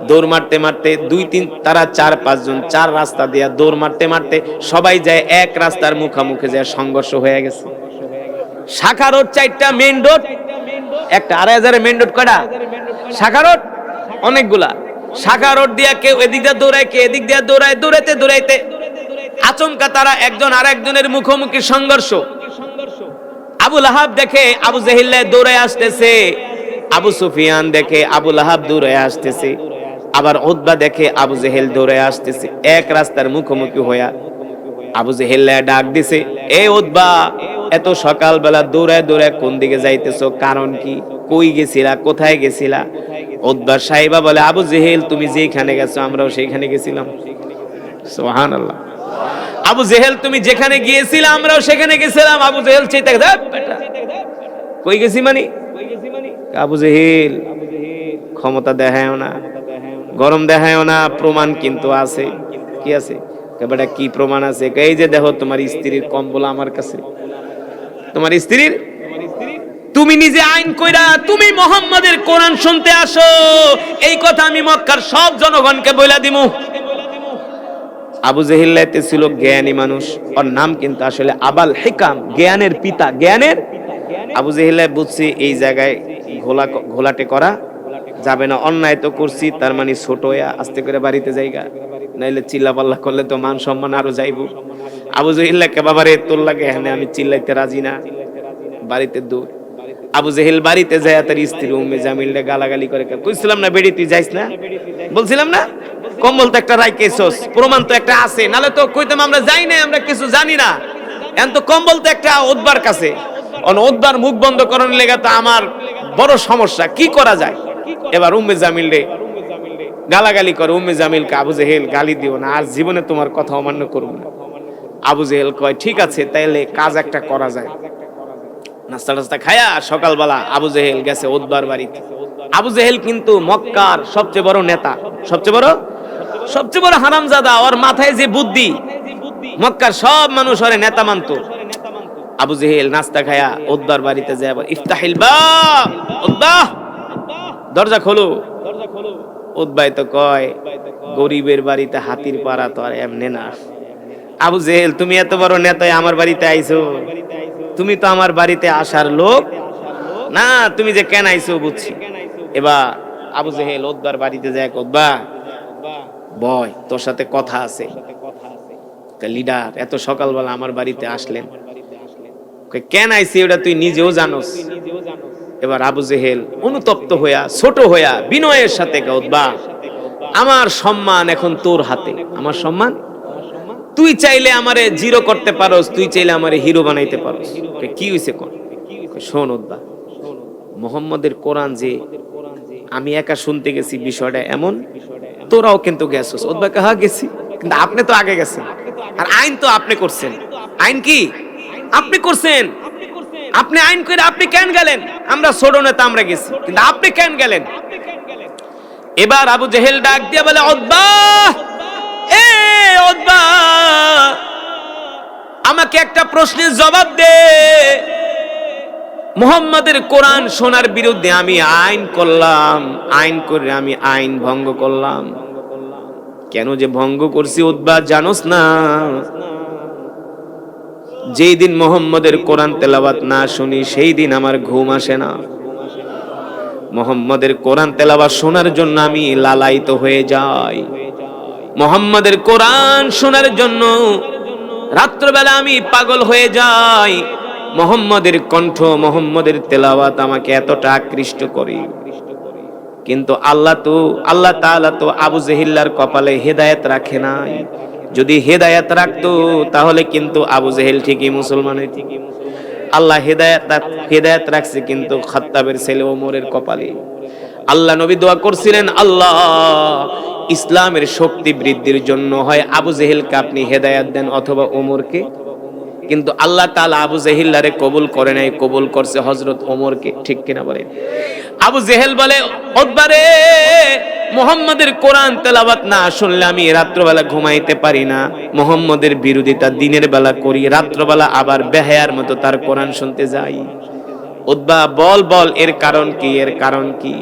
দৌড় মারতে মারতে 2-3 তারা 4-5 জন 4 রাস্তা দিয়া দৌড় মারতে মারতে সবাই যায় এক রাস্তার মুখামুখি, যায় সংঘর্ষ হয়ে গেছে। শাখা রোড 4টা, মেইন রোড একটা। 2,500 মেইন রোড কয়টা? শাখা রোড অনেকগুলা। শাখা রোড দিয়া কেউ এদিক দিয়ে দৌড়ায়, কে এদিক দিয়ে দৌড়ায়। দৌড়াইতে দৌড়াইতে আচমকা তারা একজন আরেকজনের মুখোমুখি সংঘর্ষ। আবু লাহাব দেখে আবু জেহেল দৌড়ায় আসতেছে, আবু সুফিয়ান দেখে আবু লাহাব দৌড়ায় আসতেছে, আবার উতবা দেখে আবু জেহেল দৌড়ায় আসতেছে। এক রাস্তার মুখোমুখি হইয়া আবু জেহেল ডাক দিছে, এ উতবা, এত সকালবেলা দৌড়ায় দৌড়ায় কোন দিকে যাইতেছো? কারণ কি? কই গেছিলা? কোথায় গেছিলা? উতবা সাইবা বলে, আবু জেহেল তুমি যেখানে গেছো আমরাও সেইখানে গেছিলাম। সুবহানাল্লাহ। আবু জেহেল তুমি যেখানে গিয়েছিলে আমরাও সেখানে গেছিলাম। আবু জেহেল চেয়ে বেটা কই গেছি মানে? আবু জেহেল ক্ষমতা দেখায়ও না, গরম দেখায়ও না, প্রমাণ কিন্তু আছে। কি আছে? বেটা কি প্রমাণ আছে? এই যে দেখো তোমার স্ত্রীর কম্বল আমার কাছে, তোমার স্ত্রীর। তুমি নিজে আইন কইরা তুমি মুহাম্মাদের কোরআন শুনতে আসো, এই কথা আমি মক্কার সব জনগণকে বইলা দিমু। আবু জেহেল ছিল জ্ঞানী মানুষ, ওর নাম কিন্তু আসলে আবাল হিকাম, জ্ঞানের পিতা, জ্ঞানের। আবু জেহেল বুঝছি এই জায়গায় ঘোলাটে করা যাবে না, অন্যায় তো করছি, তার মানে ছোট হইয়া আস্তে করে বাড়িতে যাইগা, নাইলে চিল্লা পাল্লা করলে তো মান সম্মান আরো যাইব। আবু জেহেল কে বাবারে তোর লাগে এখানে আমি চিল্লাইতে রাজি না, বাড়িতে দৌড়। আবু জেহেল বাড়িতে যায় তার স্ত্রী উম্মে জামিলকে গালাগালি করে, কইছিলাম না বেড়ি তুই যাইস না, বলছিলাম না কম্বল তো একটা রাইকেছস, প্রমাণ তো একটা আছে, নালে তো কইতাম আমরা যাই না, আমরা কিছু জানি না। এখন তো কম্বল তো একটা উতবার কাছে, উতবার মুখ বন্ধ করার লেগে তো আমার বড় সমস্যা, কি করা যায়? এবার উম্মে জামিল রে গালাগালি করে। উম্মে জামিলকে আবু জেহেল গালি দিও না, আর জীবনে তোমার কথা অমান্য করব না। আবু জেহেল কয় ঠিক আছে, তাইলে কাজ একটা করা যায়। নাস্তা টাস্তা খায়া সকালবেলা আবু জেহেল গেছে উতবার বাড়িতে। আবু জেহেল কিন্তু মক্কার সবচেয়ে বড় নেতা, সবচেয়ে বড় হারামজাদা। ওর মাথায় যে বুদ্ধি, মক্কার সব মানুষ ওরে নেতা মানতো। আবু জেহেল নাস্তা খায়া উতবার বাড়িতে যায়, ইফতাহিল বাব, উতবা দরজা খোলো। উতবাই তো কয় গরিবের বাড়িতে হাতির পাড়া তো আর এমনে না। আবু জেহেল তুমি এত বড় নেতায় আমার বাড়িতে আইছো, তুমি তো আমার বাড়িতে আসার লোক না, তুমি যে কেন আইছো বুঝছি। এবার আবু জেহেল উতবার বাড়িতে যায়, উতবা বয় তোর সাথে কথা আছে। লিডার এত সকালবেলা আমার বাড়িতে আসলেন, কেন আইছি ওটা তুই নিজেও জানোস। এবার আবু জেহেল অনুতপ্ত হইয়া ছোট হইয়া বিনয়ের সাথে, উতবা আমার সম্মান এখন তোর হাতে, আমার সম্মান তুই চাইলে আমারে জিরো করতে পারোস, তুই চাইলে আমারে হিরো বানাইতে পারোস। কি হইছে কোন? শোন উতবা, মুহাম্মাদের কোরআন যে আমি একা শুনতে গেছি বিষয়টা এমন, তোরাও কিন্তু গেছস। উতবা কে হ্যাঁ গেছি, কিন্তু আপনি তো আগে গেছেন, আর আইন তো আপনি করছেন। আইন কি আপনি করছেন? আপনি আইন করে আপনি কেন গেলেন? আমরা ছোট নেতা আমরা গেছি, কিন্তু আপনি কেন গেলেন? এবার আবু জেহেল ডাক দিয়ে বলে, উতবা এ উতবা আমাকে একটা প্রশ্নের জবাব দে। মুহাম্মাদের কোরআন শোনার বিরুদ্ধে আমি আইন করলাম, আইন করে আমি আইন ভঙ্গ করলাম। কেন যে ভঙ্গ করছি উতবা জানোস না? যেই দিন মুহাম্মাদের কোরআন তেলাওয়াত না শুনি সেই দিন আমার ঘুম আসে না। মুহাম্মাদের কোরআন তেলাওয়াত শোনার জন্য আমি লালায়িত হয়ে যাই, মুহাম্মাদের কোরআন শোনার জন্য রাত্রবেলা আমি পাগল হয়ে যাই। মুহাম্মাদের কণ্ঠ, মুহাম্মাদের তেলাওয়াত আমাকে এতটা আকৃষ্ট করে। কিন্তু আল্লাহ তাআলা তো আবু জেহেলের কপালে হেদায়েত রাখে নাই। যদি হেদায়েত রাখতো তাহলে কিন্তু আবু জেহেল ঠিকই মুসলমান হইত। আল্লাহ হেদায়েত রাখছে কিন্তু খাত্তাবের ছেলে ওমরের কপালে। আল্লাহ নবী দোয়া করছিলেন, আল্লাহ ইসলামের শক্তি বৃদ্ধির জন্য হয় আবু জেহেলকে আপনি হেদায়েত দেন অথবা ওমরকে। কিন্তু আল্লাহ তাআলা আবু জেহেলারে কবুল করে নাই, কবুল করছে হযরত ওমরকে। ঠিক কিনা বলেন? আবু জেহেল বলে, উতবারে মুহাম্মাদের কোরআন তেলাওয়াত না শুনলে আমি রাত্রবেলা ঘুমাইতে পারি না। মুহাম্মাদের বিরোধিতা দিনের বেলা করি, রাত্রবেলা আবার বেহায়ার মতো তার কোরআন শুনতে যাই। উতবা বল এর কারণ কি, এর কারণ কি?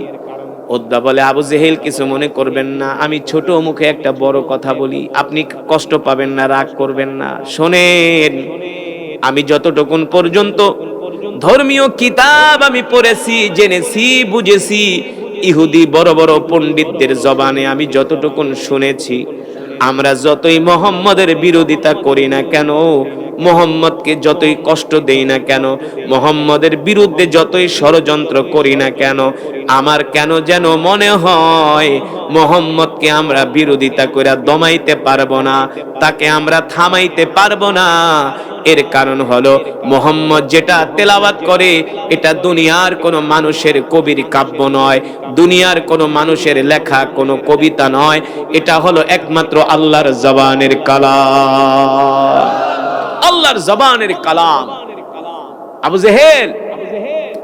উতবা বলে, আবু জেহেল কিছু মনে করবেন না, আমি ছোট মুখে একটা বড় কথা বলি, আপনি কষ্ট পাবেন না, রাগ করবেন না। শোনেন, আমি যতটুকুন পর্যন্ত ধর্মীয় কিতাব আমি পড়েছি, জেনেছি, বুঝেছি, ইহুদি বড় বড় পণ্ডিতদের জবানে আমি যতটুকুন শুনেছি, আমরা যতই মুহাম্মাদের বিরোধিতা করি না কেন, মুহাম্মদকে যতই কষ্ট দেই না কেন, মুহাম্মদের বিরুদ্ধে যতই ষড়যন্ত্র করি না কেন, আমার কেন যেন মনে হয় মুহাম্মদকে আমরা বিরোধিতা করে দমাইতে পারবো না, তাকে আমরা থামাইতে পারবো না। এর কারণ হলো মুহাম্মদ যেটা তেলাওয়াত করে এটা দুনিয়ার কোনো মানুষের কবির কাব্য নয়, দুনিয়ার কোনো মানুষের লেখা কোনো কবিতা নয়, এটা হলো একমাত্র আল্লাহর জবানের কালাম, আল্লাহর জবানের কালাম। আবু জেহেল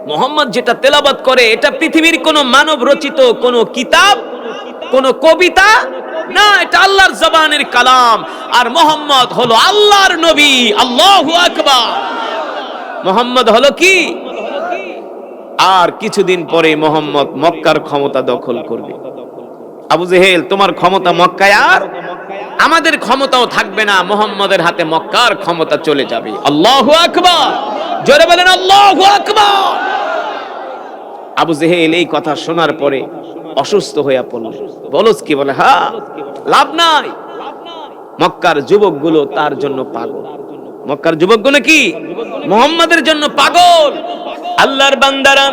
মুহাম্মদ যেটা তেলাওয়াত করে এটা পৃথিবীর কোনো মানব রচিত কোনো কিতাব, কোনো কবিতা না, এটা আল্লাহর জবানের কালাম। আর মুহাম্মদ হলো আল্লাহর নবী। আল্লাহু আকবার। মুহাম্মদ হলো কি? আর কিছুদিন পরে মুহাম্মদ মক্কার ক্ষমতা দখল করবে। আবু জেহেল, তোমার ক্ষমতা মক্কায়, আর আমাদের ক্ষমতাও থাকবে না, মুহাম্মদের হাতে মক্কার ক্ষমতা চলে যাবে। আল্লাহু আকবার। জোরে বলেন আল্লাহু আকবার। আবু জেহেল এই কথা শোনার পরে অসুস্থ হয়ে পড়ল। বলস কি বলে, হ্যাঁ লাভ নাই। মক্কার যুবকগুলো তার জন্য পাগল। মক্কার যুবকগুলো কি মুহাম্মাদের জন্য পাগল। আল্লাহর বান্দারা,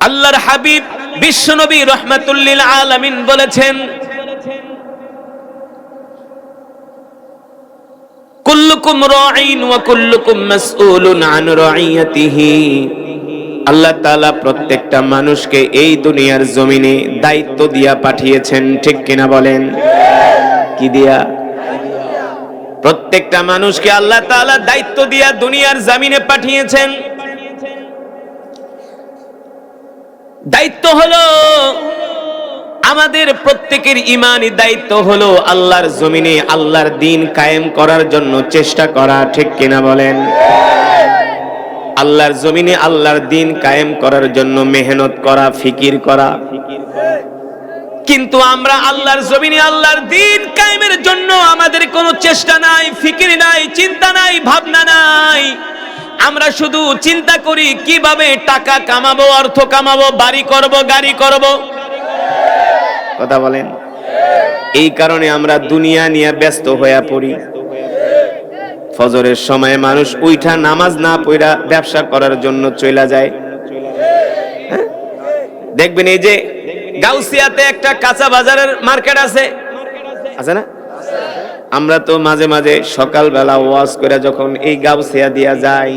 আল্লাহর হাবিব বিশ্বনবী রাহমাতুল লিল আলামিন বলেছেন, কুল্লুকুম রাঈন ওয়া কুল্লুকুম মাসউলুন আন রাঈয়াতিহি। আল্লাহ তাআলা প্রত্যেকটা মানুষকে এই দুনিয়ার জমিনে দায়িত্ব দিয়া পাঠিয়েছেন। ঠিক কিনা বলেন? কি দিয়া? প্রত্যেকটা মানুষকে আল্লাহ তাআলা দায়িত্ব দিয়া দুনিয়ার জমিনে পাঠিয়েছেন। দায়িত্ব হলো আমাদের প্রত্যেকের ঈমানি দায়িত্ব হলো আল্লাহর জমিনে আল্লাহর দ্বীন কায়েম করার জন্য চেষ্টা করা। ঠিক কিনা বলেন? আল্লাহর জমিনে আল্লাহর দ্বীন কায়েম করার জন্য মেহনত করা, ফিকির করা। কিন্তু আমরা আল্লাহর জমিনে আল্লাহর দ্বীন কায়েমের জন্য আমাদের কোনো চেষ্টা নাই, ফিকির নাই, চিন্তা নাই, ভাবনা নাই। আমরা শুধু চিন্তা করি কিভাবে টাকা কামাবো, অর্থ কামাবো, বাড়ি করব, গাড়ি করব। কথা বলেন? এই কারণে আমরা দুনিয়া নিয়ে ব্যস্ত হয়ে পড়ি। ফজরের সময় মানুষ উইঠা নামাজ না পড়া ব্যবসা করার জন্য চলে যায়। দেখবেন এই যে গাউসিয়াতে একটা কাঁচা বাজারের মার্কেট আছে, আছে না? আমরা তো মাঝে মাঝে সকালবেলা ওয়াজ করে যখন এই গাউসিয়া দিয়া যাই,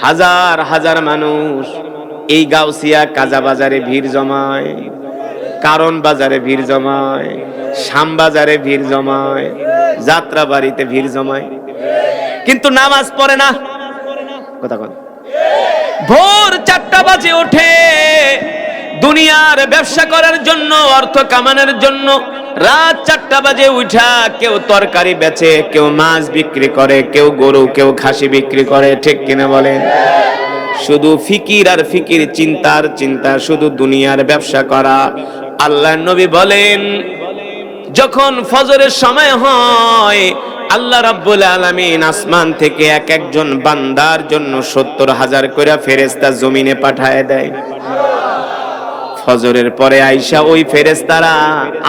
হাজার হাজার মানুষ এই গাউসিয়া কাঁচা বাজারে ভিড় জমায়, কারণ বাজারে ভিড় জমায়, শাম বাজারে ভিড় জমায়, যাত্রা বাড়িতে ভিড় জমায়, কিন্তু নামাজ পড়ে না। কথা বল। ভোর 4টা বাজে ওঠে দুনিয়ার ব্যবসা করার জন্য, অর্থ কামানোর জন্য। রাত 4টা বাজে উঠা কেউ তরকারি বেচে, কেউ মাছ বিক্রি করে, কেউ গরু, কেউ খাসি বিক্রি করে। ঠিক কিনা বলেন? শুধু ফিকির আর ফিকির, চিন্তার চিন্তা, শুধু দুনিয়ার ব্যবসা করা। আল্লাহর নবী বলেন, যখন ফজরের সময় হয় আল্লাহ রাব্বুল আলামিন আসমান থেকে এক একজন বান্দার জন্য 70,000 কইরা ফেরেশতা জমিনে পাঠায় দেয়। ফজরের পরে আইসা ওই ফেরেশতারা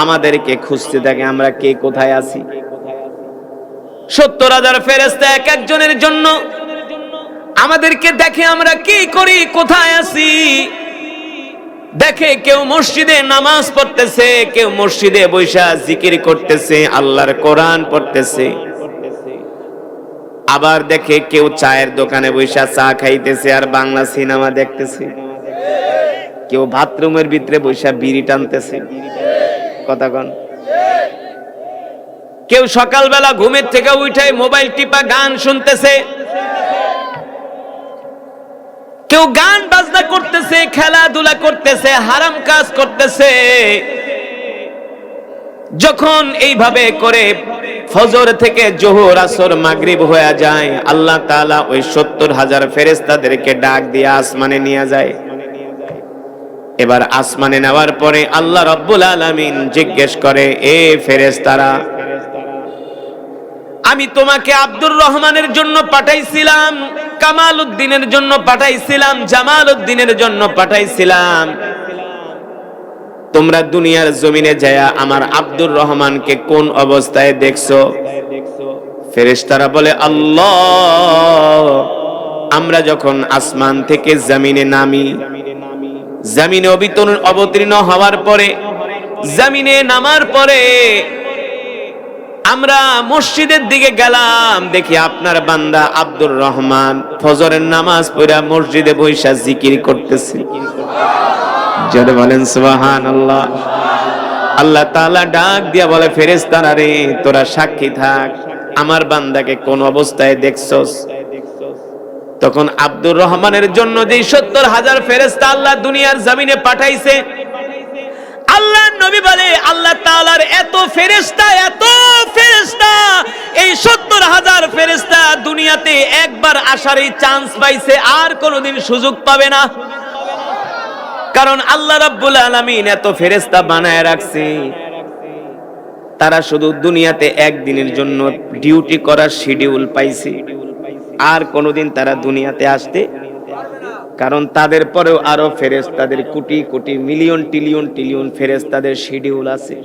আমাদেরকে খুঁজতে থাকে আমরা কে কোথায় আছি। 70,000 ফেরেশতা এক একজনের জন্য আমাদেরকে দেখে আমরা কি করি, কোথায় আছি। দেখে কেউ মসজিদে নামাজ পড়তেছে, কেউ মসজিদে বৈশা জিকির করতেছে, আল্লাহর কোরআন পড়তেছে। আবার দেখে কেউ চায়ের দোকানে বৈশা চা খাইতেছে আর বাংলা সিনেমা দেখতেছে। কেউ বাথরুমের ভিতরে বৈশা বিড়ি টানতেছে। কথা কন। কেউ সকালবেলা ঘুমের থেকে উঠে মোবাইল টিপা গান শুনতেছে। কেউ গান বাজনা করতেছে, খেলাধুলা করতেছে, হারাম কাজ করতেছে। যখন এইভাবে করে ফজর থেকে জোহর আসর মাগরিব হয়ে যায়, আল্লাহ তাআলা ওই 70,000 ফেরেশতাদেরকে ডাক দিয়ে আসমানে নিয়ে যায়। এবার আসমানে নেওয়ার পরে আল্লাহ রাব্বুল আলামিন জিজ্ঞেস করে, এ ফেরেশতারা, আমি তোমাকে আব্দুর রহমানের জন্য পাঠাইছিলাম, কামাল উদ্দিনের জন্য পাঠাইছিলাম, জামাল উদ্দিনের জন্য পাঠাইছিলাম। তোমরা দুনিয়ার জমিনে যায়া আমার আব্দুর রহমানকে কোন অবস্থায় দেখছো? ফেরেশতারা বলে, আল্লাহ, আমরা যখন আসমান থেকে জমিনে নামি, জমিনে অবতীর্ণ হওয়ার পরে, জমিনে নামার পরে আমরা মসজিদের দিকে গেলাম, দেখি আপনার বান্দা আব্দুর রহমান ফজরের নামাজ পড়া মসজিদে বৈশা জিকির করতেছে। জোরে বলেন সুবহানাল্লাহ। আল্লাহ তাআলা ডাক দিয়া বলে, ফেরেশতারা রে, তোরা সাক্ষী থাক, আমার বান্দাকে কোন অবস্থায় দেখছস? তখন আব্দুর রহমানের জন্য যে 70,000 ফেরেশতা আল্লাহ দুনিয়ার জমিনে পাঠাইছে, আল্লাহ নবী বলে, আল্লাহ তাআলার এত ফেরেশতা, এত ফেরেশতা, এই 70,000 ফেরেশতা দুনিয়াতে একবার আসার এই চান্স পাইছে, আর কোনোদিন সুযোগ পাবে না। কারণ আল্লাহ রাব্বুল আলামিন এত ফেরেশতা বানায় রাখছে, তারা শুধু দুনিয়াতে একদিনের জন্য ডিউটি করার শিডিউল পাইছে, আর কোনোদিন তারা দুনিয়াতে আসতে, কারণ তাদের পরেও আরো ফেরেশতাদের crore crore million trillion trillion ফেরেশতাদের শিডিউল আছে।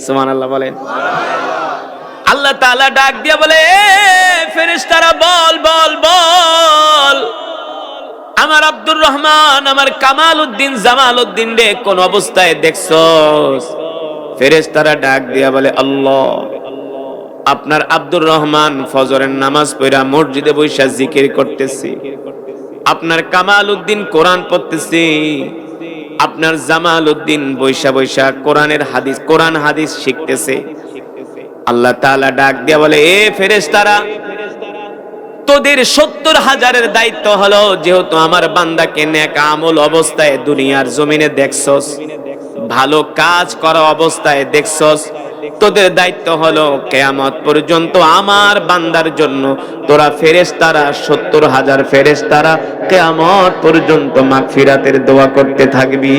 সুবহানাল্লাহ বলেন। আল্লাহ তাআলা ডাক দিয়া বলে, ফেরেশতারা বল বল বল, আমার আব্দুর রহমান, আমার কামাল উদ্দিন, জামাল উদ্দিন রে কোন অবস্থায় দেখছস? ফেরেশতারা ডাক দিয়া বলে, আল্লাহ, আপনার আব্দুর রহমান ফজরের নামাজ পড়া মসজিদে বৈশা জিকির করতেছে, আপনার কামাল উদ্দিন কোরআন পড়তেছে, আপনার জামাল উদ্দিন বৈশা বৈশা কোরআন হাদিস শিখতেছে। আল্লাহ তাআলা ডাক দিয়া বলে, এ ফেরেশতারা, তোদের 70,000-এর দায়িত্ব হলো, যেহেতু আমার বান্দাকে নেক আমল অবস্থায় দুনিয়ার জমিনে দেখছস, ভালো কাজ করা অবস্থায় দেখছস, তোদের দায়িত্ব হলো কিয়ামত পর্যন্ত আমার বান্দার জন্য তোরা ফেরেশতারা 70,000 ফেরেশতারা কিয়ামত পর্যন্ত মাগফিরাতের দোয়া করতে থাকবি।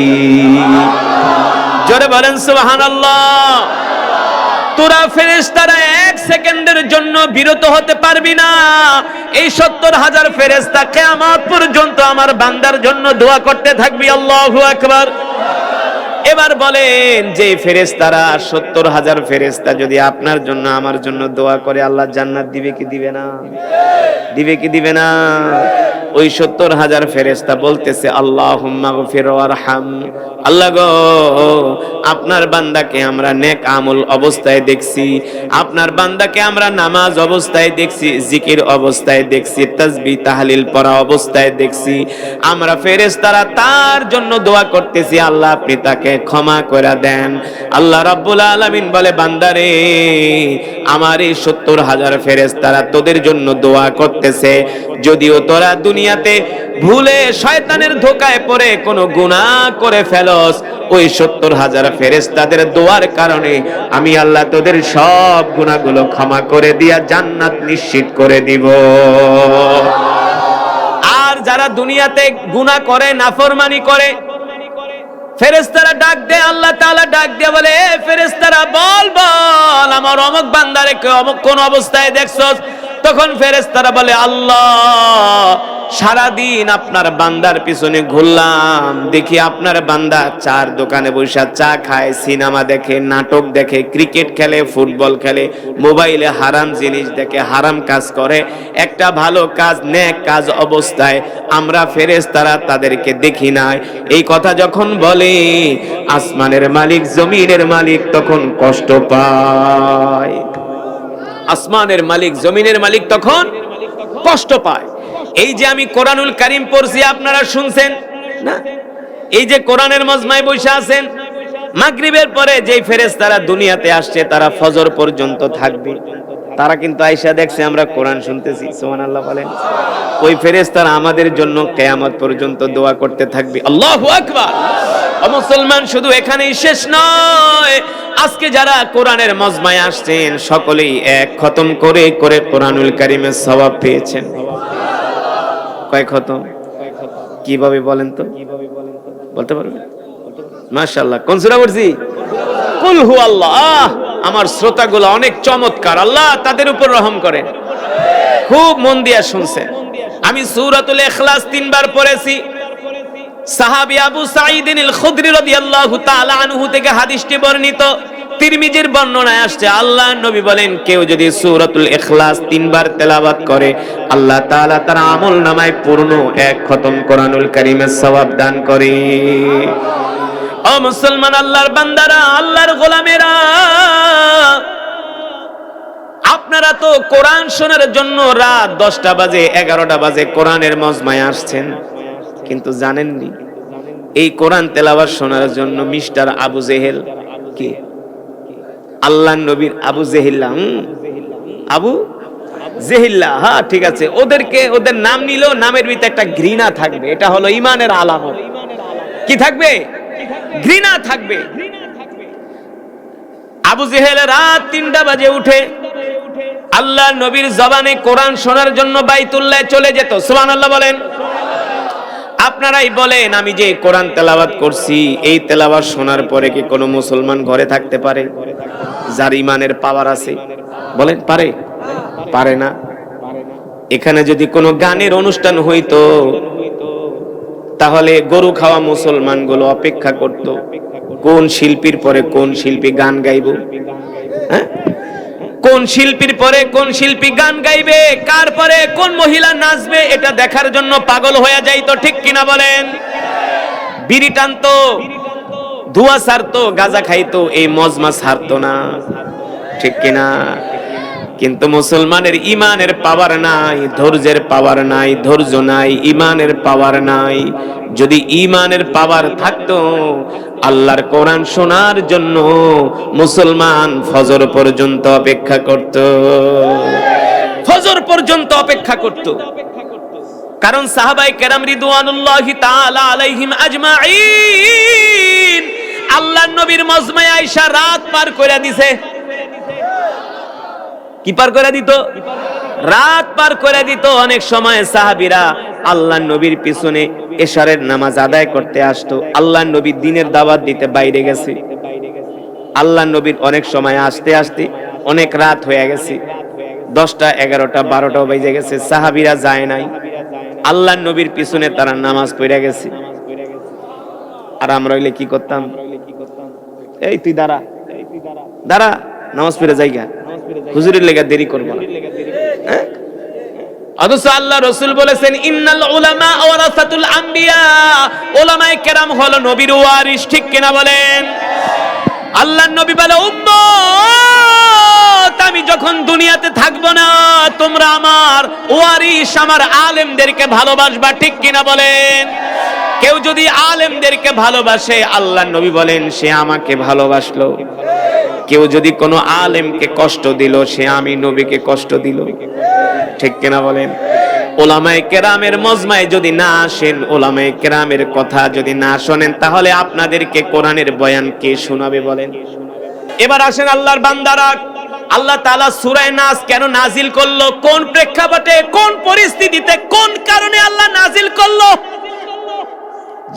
জোরে বলেন সুবহানাল্লাহ। তোরা ফেরেশতারা এক সেকেন্ডের জন্য বিরত হতে পারবি না। এই 70,000 ফেরেশতা কিয়ামত পর্যন্ত আমার বান্দার জন্য দোয়া করতে থাকবি। আল্লাহু আকবার। এবার বলেন, যে ফেরেশতারা 70,000 ফেরেশতা যদি আপনার জন্য আমার জন্য দোয়া করে, আল্লাহ জান্নাত দিবে কি দিবে না? দিবে কি দিবে না? ওই 70,000 ফেরেশতা বলতেছে, আল্লাহুম্মা গফির ওয়ারহাম, আল্লাহ গো, আপনার বান্দাকে আমরা নেক আমল অবস্থায় দেখছি, আপনার বান্দাকে আমরা নামাজ অবস্থায় দেখছি, জিকির অবস্থায় দেখছি, তাসবিহ তাহলিল পড়া অবস্থায় দেখছি, আমরা ফেরেশতারা তার জন্য দোয়া করতেছি, আল্লাহ আপনি তাকে ক্ষমা করে দেন। আল্লাহ রাব্বুল আলামিন বলে, বান্দারে, আমার এই 70,000 ফেরেশতারা তোদের জন্য দোয়া করতেছে, যদিও তোরা দুনিয়াতে ভুলে শয়তানের ধোকায় পড়ে কোনো গুনাহ করে ফেলস, ওই 70,000 ফেরেশতাদের দোয়ার কারণে আমি আল্লাহ তোদের সব গুনাহগুলো ক্ষমা করে দিয়া জান্নাত নিশ্চিত করে দিব। আর যারা দুনিয়াতে গুনাহ করে, নাফরমানি করে, ফেরেশতারা ডাক দেয়, আল্লাহ তাআলা ডাক দিয়ে বলে, এ ফেরেশতারা বল বল আমার অমুক বান্দারে অমুক কোন অবস্থায় দেখছস? তখন ফেরেশতারা বলে, আল্লাহ সারাদিন আপনার বান্দার পিছনে ঘুরলাম, দেখি আপনার বান্দা চার দোকানে বসে চা খায়, সিনেমা দেখে, নাটক দেখে, ক্রিকেট খেলে, ফুটবল খেলে, মোবাইলে হারাম জিনিস দেখে, হারাম কাজ করে। একটা ভালো কাজ, নেক কাজ অবস্থায় আমরা ফেরেশতারা তাদেরকে দেখি নাই। এই কথা যখন বলে আসমানের মালিক, জমিনের মালিক তখন কষ্ট পায়। আসমানের মালিক, জমিনের মালিক তখন কষ্ট পায়। এই যে আমি কোরআনুল কারীম পড়ছি, আপনারা শুনছেন না? এই যে কোরআনের মজমায় বসে আছেন, মাগরিবের পরে যেই ফেরেশতারা দুনিয়াতে আসছে তারা ফজর পর্যন্ত থাকবে। তারা কিন্তু আয়েশা দেখছে আমরা কোরআন শুনতেছি, সুবহানাল্লাহ বলেন। ওই ফেরেশতারা আমাদের জন্য কিয়ামত পর্যন্ত দোয়া করতে থাকবে। আল্লাহু আকবার। ও মুসলমান, শুধু এখানেই শেষ নয়, আজকে যারা কোরআনের মজমায় আসছেন সকলেই এক খতম করে করে কোরআনুল কারীমের সওয়াব পেয়েছেন। কয় খতম? কিভাবে বলেন তো? বলতে পারবেন? মাশাআল্লাহ। কোন সূরা পড়ছি? কুল হু আল্লাহ। আমার শ্রোতাগুলো অনেক চমৎকার, আল্লাহ তাদের উপর রহম করেন। খুব মন দিয়ে শুনছেন। আমি সূরাতুল ইখলাস 3 বার পড়েছি। সাহাবী আবু সাঈদ আল খুদরি রাদিয়াল্লাহু তাআলা আনহু থেকে হাদিসটি বর্ণিত। তিরমিজির বর্ণনায় আসছে, আল্লাহর নবী বলেন, কেউ যদি সূরাতুল ইখলাস 3 বার তেলাওয়াত করে আল্লাহ তাআলা তার আমলনামায় পূর্ণ এক খতম কোরআনুল কারীমের সওয়াব দান করে। ও মুসলমান, আল্লাহর বান্দারা, আল্লাহর গোলামেরা, আপনারা তো কোরআন শোনার জন্য রাত 10টা বাজে 11টা বাজে কোরআনের মজমায় আসছেন, কিন্তু জানেননি এই কোরআন তেলাওয়াত শোনার জন্য মিস্টার আবু জেহেল, কি আল্লাহর নবীর আবু জেহিল্লা, আবু জেহিল্লা, হ্যাঁ ঠিক আছে, ওদেরকে ওদের নাম নিলেও নামের ভিতরে একটা ঘৃণা থাকবে। এটা হলো ঈমানের আলামত। কি থাকবে? ঘৃণা থাকবে। আবু জেহেল রাত 3টা বাজে উঠে আল্লাহর নবীর জবানে কোরআন শোনার জন্য বাইতুল্লাহে চলে যেত। সুবহানাল্লাহ বলেন। আপনারাই বলেন, আমি যে কোরআন তেলাওয়াত করছি, এই তেলাওয়াত শোনার পরে কি কোনো মুসলমান ঘরে থাকতে পারে যার ঈমানের পাওয়ার আছে? বলেন, পারে? পারে না। এখানে যদি কোনো গানের অনুষ্ঠান হইতো তাহলে গরু খাওয়া মুসলমানগুলো অপেক্ষা করত কোন শিল্পীর পরে কোন শিল্পী গান গাইব, হ্যাঁ, কোন শিল্পীর পরে কোন শিল্পী গান গাইবে, কার পরে কোন মহিলা নাচবে, এটা দেখার জন্য পাগল হয়ে যাইতো। ঠিক কিনা বলেন? বিড়ি টানতো, ধোঁয়া ছাড়তো, গাঁজা খাইতো, এই মজমা ছাড়তো না। ঠিক কিনা? কিন্তু মুসলমানের ঈমানের পাওয়ার নাই, ধৈর্যের পাওয়ার নাই, ধৈর্য নাই, ঈমানের পাওয়ার নাই। যদি ঈমানের পাওয়ার থাকতো আল্লাহর কোরআন শোনার জন্য মুসলমান ফজর পর্যন্ত অপেক্ষা করত, ফজর পর্যন্ত অপেক্ষা করত। কারণ সাহাবায়ে কেরাম রিদওয়ানুল্লাহি তাআলা আলাইহিম আজমাইন আল্লাহর নবীর মজমায় আয়েশা রাত পার করে দিছে। কি পার করে দিত? রাত পার করে দিত। অনেক সময় সাহাবীরা আল্লাহর নবীর পিছনে এশারের নামাজ আদায় করতে আসতো। আল্লাহর নবী দিনের দাওয়াত দিতে বাইরে গেছে। আল্লাহর নবীর অনেক সময় আসতে আসতে অনেক রাত হয়ে গেছে, 10টা 11টা 12টাও বেজে গেছে, সাহাবীরা যায় নাই। আল্লাহর নবীর পিছনে তারা নামাজ পড়ে গেছে। আর আমরা হইলে কি করতাম? এই তুই দাঁড়া, দাঁড়া, নামাজ পড়ে যাই গা, হুজুরের লেগে দেরি করব না। অথচ আল্লাহ রাসূল বলেছেন, ইন্নাল উলামা ওয়ারাসাতুল আম্বিয়া, উলামায়ে কেরাম হলো নবীর ওয়ারিস। ঠিক কিনা বলেন? আল্লাহর নবী বলে, উম্মত আমি যখন দুনিয়াতে থাকবো না তোমরা আমার ওয়ারিস, আমার আলেমদেরকে ভালোবাসবা। ঠিক কিনা বলেন? কেউ যদি আলেমদেরকে ভালোবাসে আল্লাহর নবী বলেন সে আমাকে ভালোবাসলো। কেউ যদি কোনো আলেমকে কষ্ট দিল সে আমি নবীকে কষ্ট দিল। ঠিক কিনা বলেন? উলামায়ে কেরামের মজমায় যদি না আসেন, উলামায়ে কেরামের কথা যদি না শোনেন, তাহলে আপনাদেরকে কোরআনের বয়ান কে শোনাবে বলেন? এবার আসেন আল্লাহর বান্দারা, আল্লাহ তাআলা সূরা নাস কেন নাজিল করলো, কোন প্রেক্ষাপটে, কোন পরিস্থিতিতে, কোন কারণে আল্লাহ নাজিল করলো?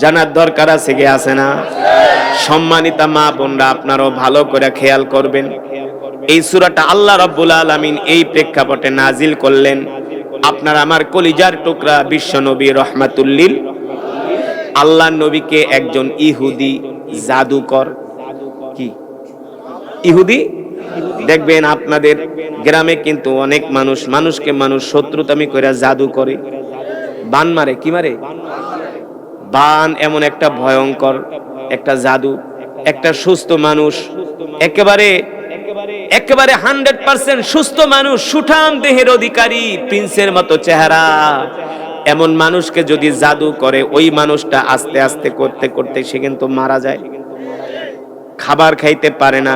জানার দরকার আছে কি আছে না? সম্মানিতা মা বোনরা, আপনারাও ভালো করে খেয়াল করবেন। এই সূরাটা আল্লাহ রাব্বুল আলামিন এই প্রেক্ষাপটে নাজিল করলেন। আপনার আমার কলিজার টুকরা বিশ্ব নবী রহমাতুল লিল, আল্লাহর নবীকে একজন ইহুদি জাদুকর, কি ইহুদি, দেখবেন আপনাদের গ্রামে কিন্তু অনেক মানুষকে মানুষ শত্রুতামি করে জাদু করে, বান মারে, কি মারে? বান এমন একটা ভয়ঙ্কর একটা জাদু। একটা সুস্থ মানুষ, একেবারে 100% সুস্থ মানুষ, সুঠাম দেহের অধিকারী, প্রিন্সের মতো চেহারা, এমন মানুষকে যদি জাদু করে, ওই মানুষটা আস্তে আস্তে করতে করতে সে কিন্তু মারা যায়। খাবার খাইতে পারে না,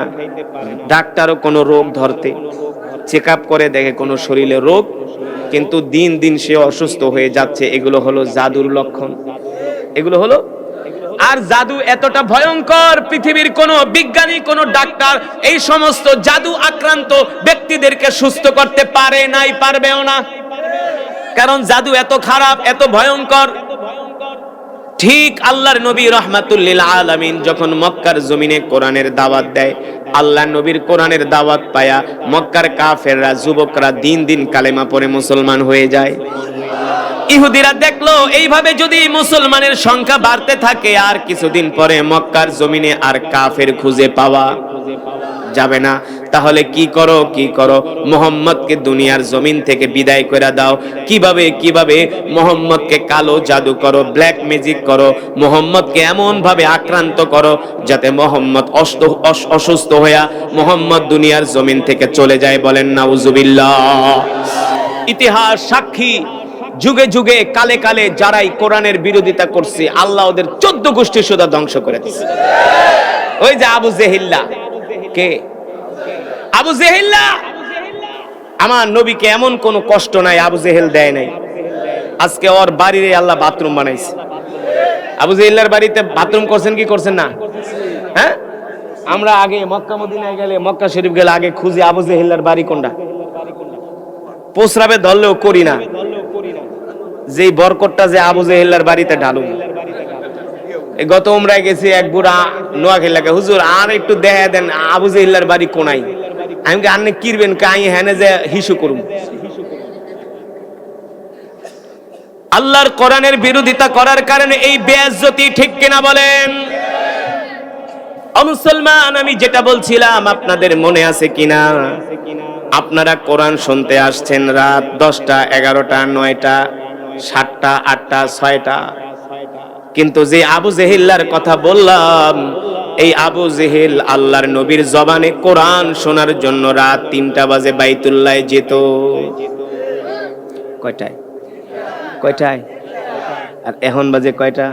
ডাক্তারও কোনো রোগ ধরতে, চেক আপ করে দেখে কোনো শরীরে রোগ, কিন্তু দিন দিন সে অসুস্থ হয়ে যাচ্ছে। এগুলো হলো জাদুর লক্ষণ, এগুলো হলো। আর জাদু এতটা ভয়ঙ্কর, পৃথিবীর কোনো বিজ্ঞানী, কোনো ডাক্তার এই সমস্ত জাদু আক্রান্ত ব্যক্তিদেরকে সুস্থ করতে পারে নাই, পারবেও না, কারণ জাদু এত খারাপ, এত ভয়ঙ্কর। ঠিক আল্লাহর নবী রাহমাতুল লিল আলামিন যখন মক্কার জমিনে কোরআনের দাওয়াত দেয়, আল্লাহর নবীর কোরআনের দাওয়াত পায়া মক্কার কাফেররা, যুবকরা দিন দিন কালেমা পড়ে মুসলমান হয়ে যায়। ইহুদিরা দেখলো এইভাবে যদি মুসলমানের সংখ্যা বাড়তে থাকে, আর কিছুদিন পরে মক্কার জমিনে আর কাফের খুঁজে পাওয়া যাবে না। তাহলে কি করো, মুহাম্মদকে দুনিয়ার জমিন থেকে বিদায় করে দাও। কিভাবে মুহাম্মদকে কালো জাদু করো, ব্ল্যাক ম্যাজিক করো, মুহাম্মদকে এমন ভাবে আক্রান্ত করো যাতে মুহাম্মদ অসুস্থ হইয়া মুহাম্মদ দুনিয়ার জমিন থেকে চলে যায়। বলেন নাউজুবিল্লাহ। ইতিহাস সাক্ষী, যুগে যুগে কালে কালে যারাই কোরআনের বিরোধিতা করছে, আল্লাহ ওদের 14 গোষ্ঠী সুদা ধ্বংস করে দিয়েছে। ওই যে আবু জেহিল্লা, কে আবু জেহিল্লা? আমার নবীকে এমন কোন কষ্ট নাই আবু জেহেল দেয় নাই। আজকে ওর বাড়িরে আল্লাহ বাথরুম বানাইছে। আবু জেহিল্লার বাড়িতে বাথরুম করছেন কি করছেন না? হ্যাঁ, আমরা আগে মক্কা মদিনায় গেলে, মক্কা শরীফ গেলে আগে খুঁজি আবু জেহিল্লার বাড়ি কোনটা। প্রস্রাবে ধরলেও করি না, যেই বরকতটা যে আবু জেহিল্লার বাড়িতে ঢালুম। গত উমরায় গেছি, এক বুড়া নোয়াখালীকে, হুজুর আর একটু দেখা দেন আবু জেহিল্লার বাড়ি কোনাই। আমি আন্নে কিরবেন কাই হেনে যে হিসু করুম। আল্লাহর কোরআনের বিরোধিতা করার কারণে এই বেইজ্জতি, ঠিক কিনা বলেন? মুসলমান, আমি যেটা বলছিলাম আপনাদের মনে আছে কিনা? আপনারা কোরআন শুনতে আসছেন রাত 10টা, 11টা, 9টা, 7টা, 8টা, 6টা, কিন্তু যে আবু জেহিল্লার কথা বললাম, এই আবু জেহেল আল্লাহর নবীর জবানে কোরআন শোনার জন্য রাত 3টা বাজে বাইতুল্লাহ যেত। কয়টায়? আর এখন বাজে কয়টা?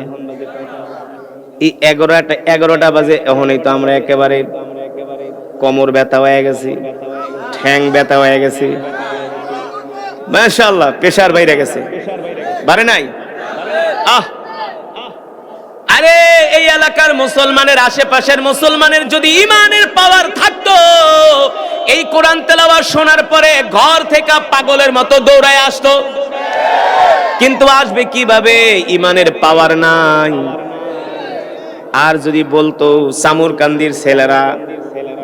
এই 11টা বাজে। এখনই তো আমরা একেবারে কোমর ব্যথা হয়ে গেছি, ঠ্যাং ব্যথা হয়ে গেছে, মাশাআল্লাহ প্রেসার বাইরে গেছে, বাড়ে নাই। আরে এই এলাকার মুসলমানের, আশেপাশের মুসলমানের যদি ইমানের পাওয়ার থাকতো, এই কোরআন তেলাওয়াত শোনার পরে ঘর থেকে পাগলের মতো দৌড়ায় আসতো। কিন্তু আসবে কিভাবে? ইমানের পাওয়ার নাই। আর যদি বলতো সামুরকান্দির ছেলেরা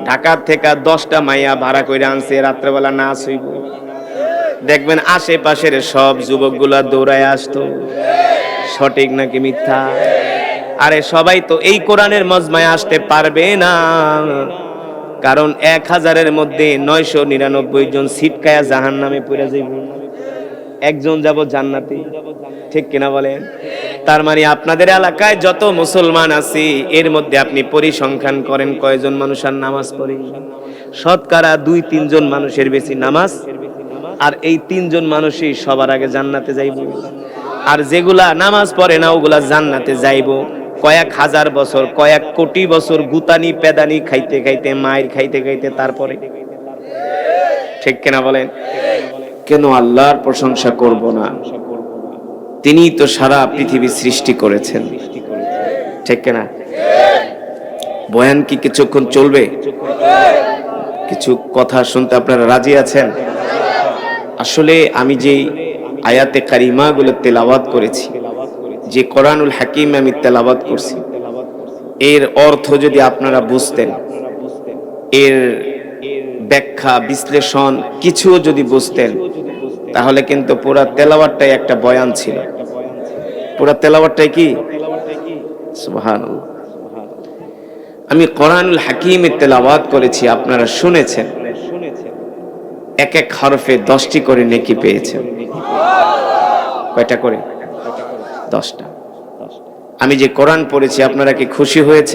ঢাকা থেকে 10টা মাইয়া ভাড়া করে আনছে, রাত্রেবেলা নাচ হইব, দেখবেন আশেপাশের সব যুবকগুলা দৌড়ায় আসতো। সঠিক নাকি মিথ্যা? আরে সবাই তো এই কোরআনের মজমায় আসতে পারবে না, কারণ 1000-এর মধ্যে 999 জন ছিটকায়া জাহান্নামে পড়ে যাইব, একজন যাব জান্নাতে। ঠিক কিনা বলেন? তার মানে আপনাদের এলাকায় যত মুসলমান আছে, এর মধ্যে আপনি পরিসংখ্যান করেন কয়জন মানুষ আর নামাজ পড়ে? শতকরা 2-3 জন মানুষের বেশি নামাজ, আর এই 3 জন মানুষই সবার আগে জান্নাতে যাইব। আর যেগুলা নামাজ পড়ে না, ওগুলা জান্নাতে যাইব কয়েক হাজার বছর, কয়েক কোটি বছর গুতানি পেদানি খাইতে খাইতে, মায়ের খাইতে খাইতে, তারপরে। ঠিক কিনা বলেন? কেন আল্লাহর প্রশংসা করব না? তিনি তো সারা পৃথিবী সৃষ্টি করেছেন। ঠিক কিনা? বয়ান কি কিছুক্ষণ চলবে? কিছু কথা শুনতে আপনারা রাজি আছেন? আসলে আমি যে আয়াতে কারিমা গুলো তেলাওয়াত করেছি, যে কোরআনুল হাকিম আমি তেলাওয়াত করছি, এর অর্থ যদি আপনারা বুঝতেন, এর ব্যাখ্যা বিশ্লেষণ কিছুও যদি বুঝতেন, তাহলে কিন্তু পুরা তেলাওয়াতটাই একটা বয়ান ছিল। পুরা তেলাওয়াতটাই কি? সুবহানাল্লাহ। আমি কোরআনুল হাকিমের তেলাওয়াত করেছি, আপনারা শুনেছেন, এক এক হরফে 10টি করে নেকি পেয়েছেন। কয়টা করে? 10টা। আমি যে কোরআন পড়েছি, আপনারা কি খুশি হয়েছেন?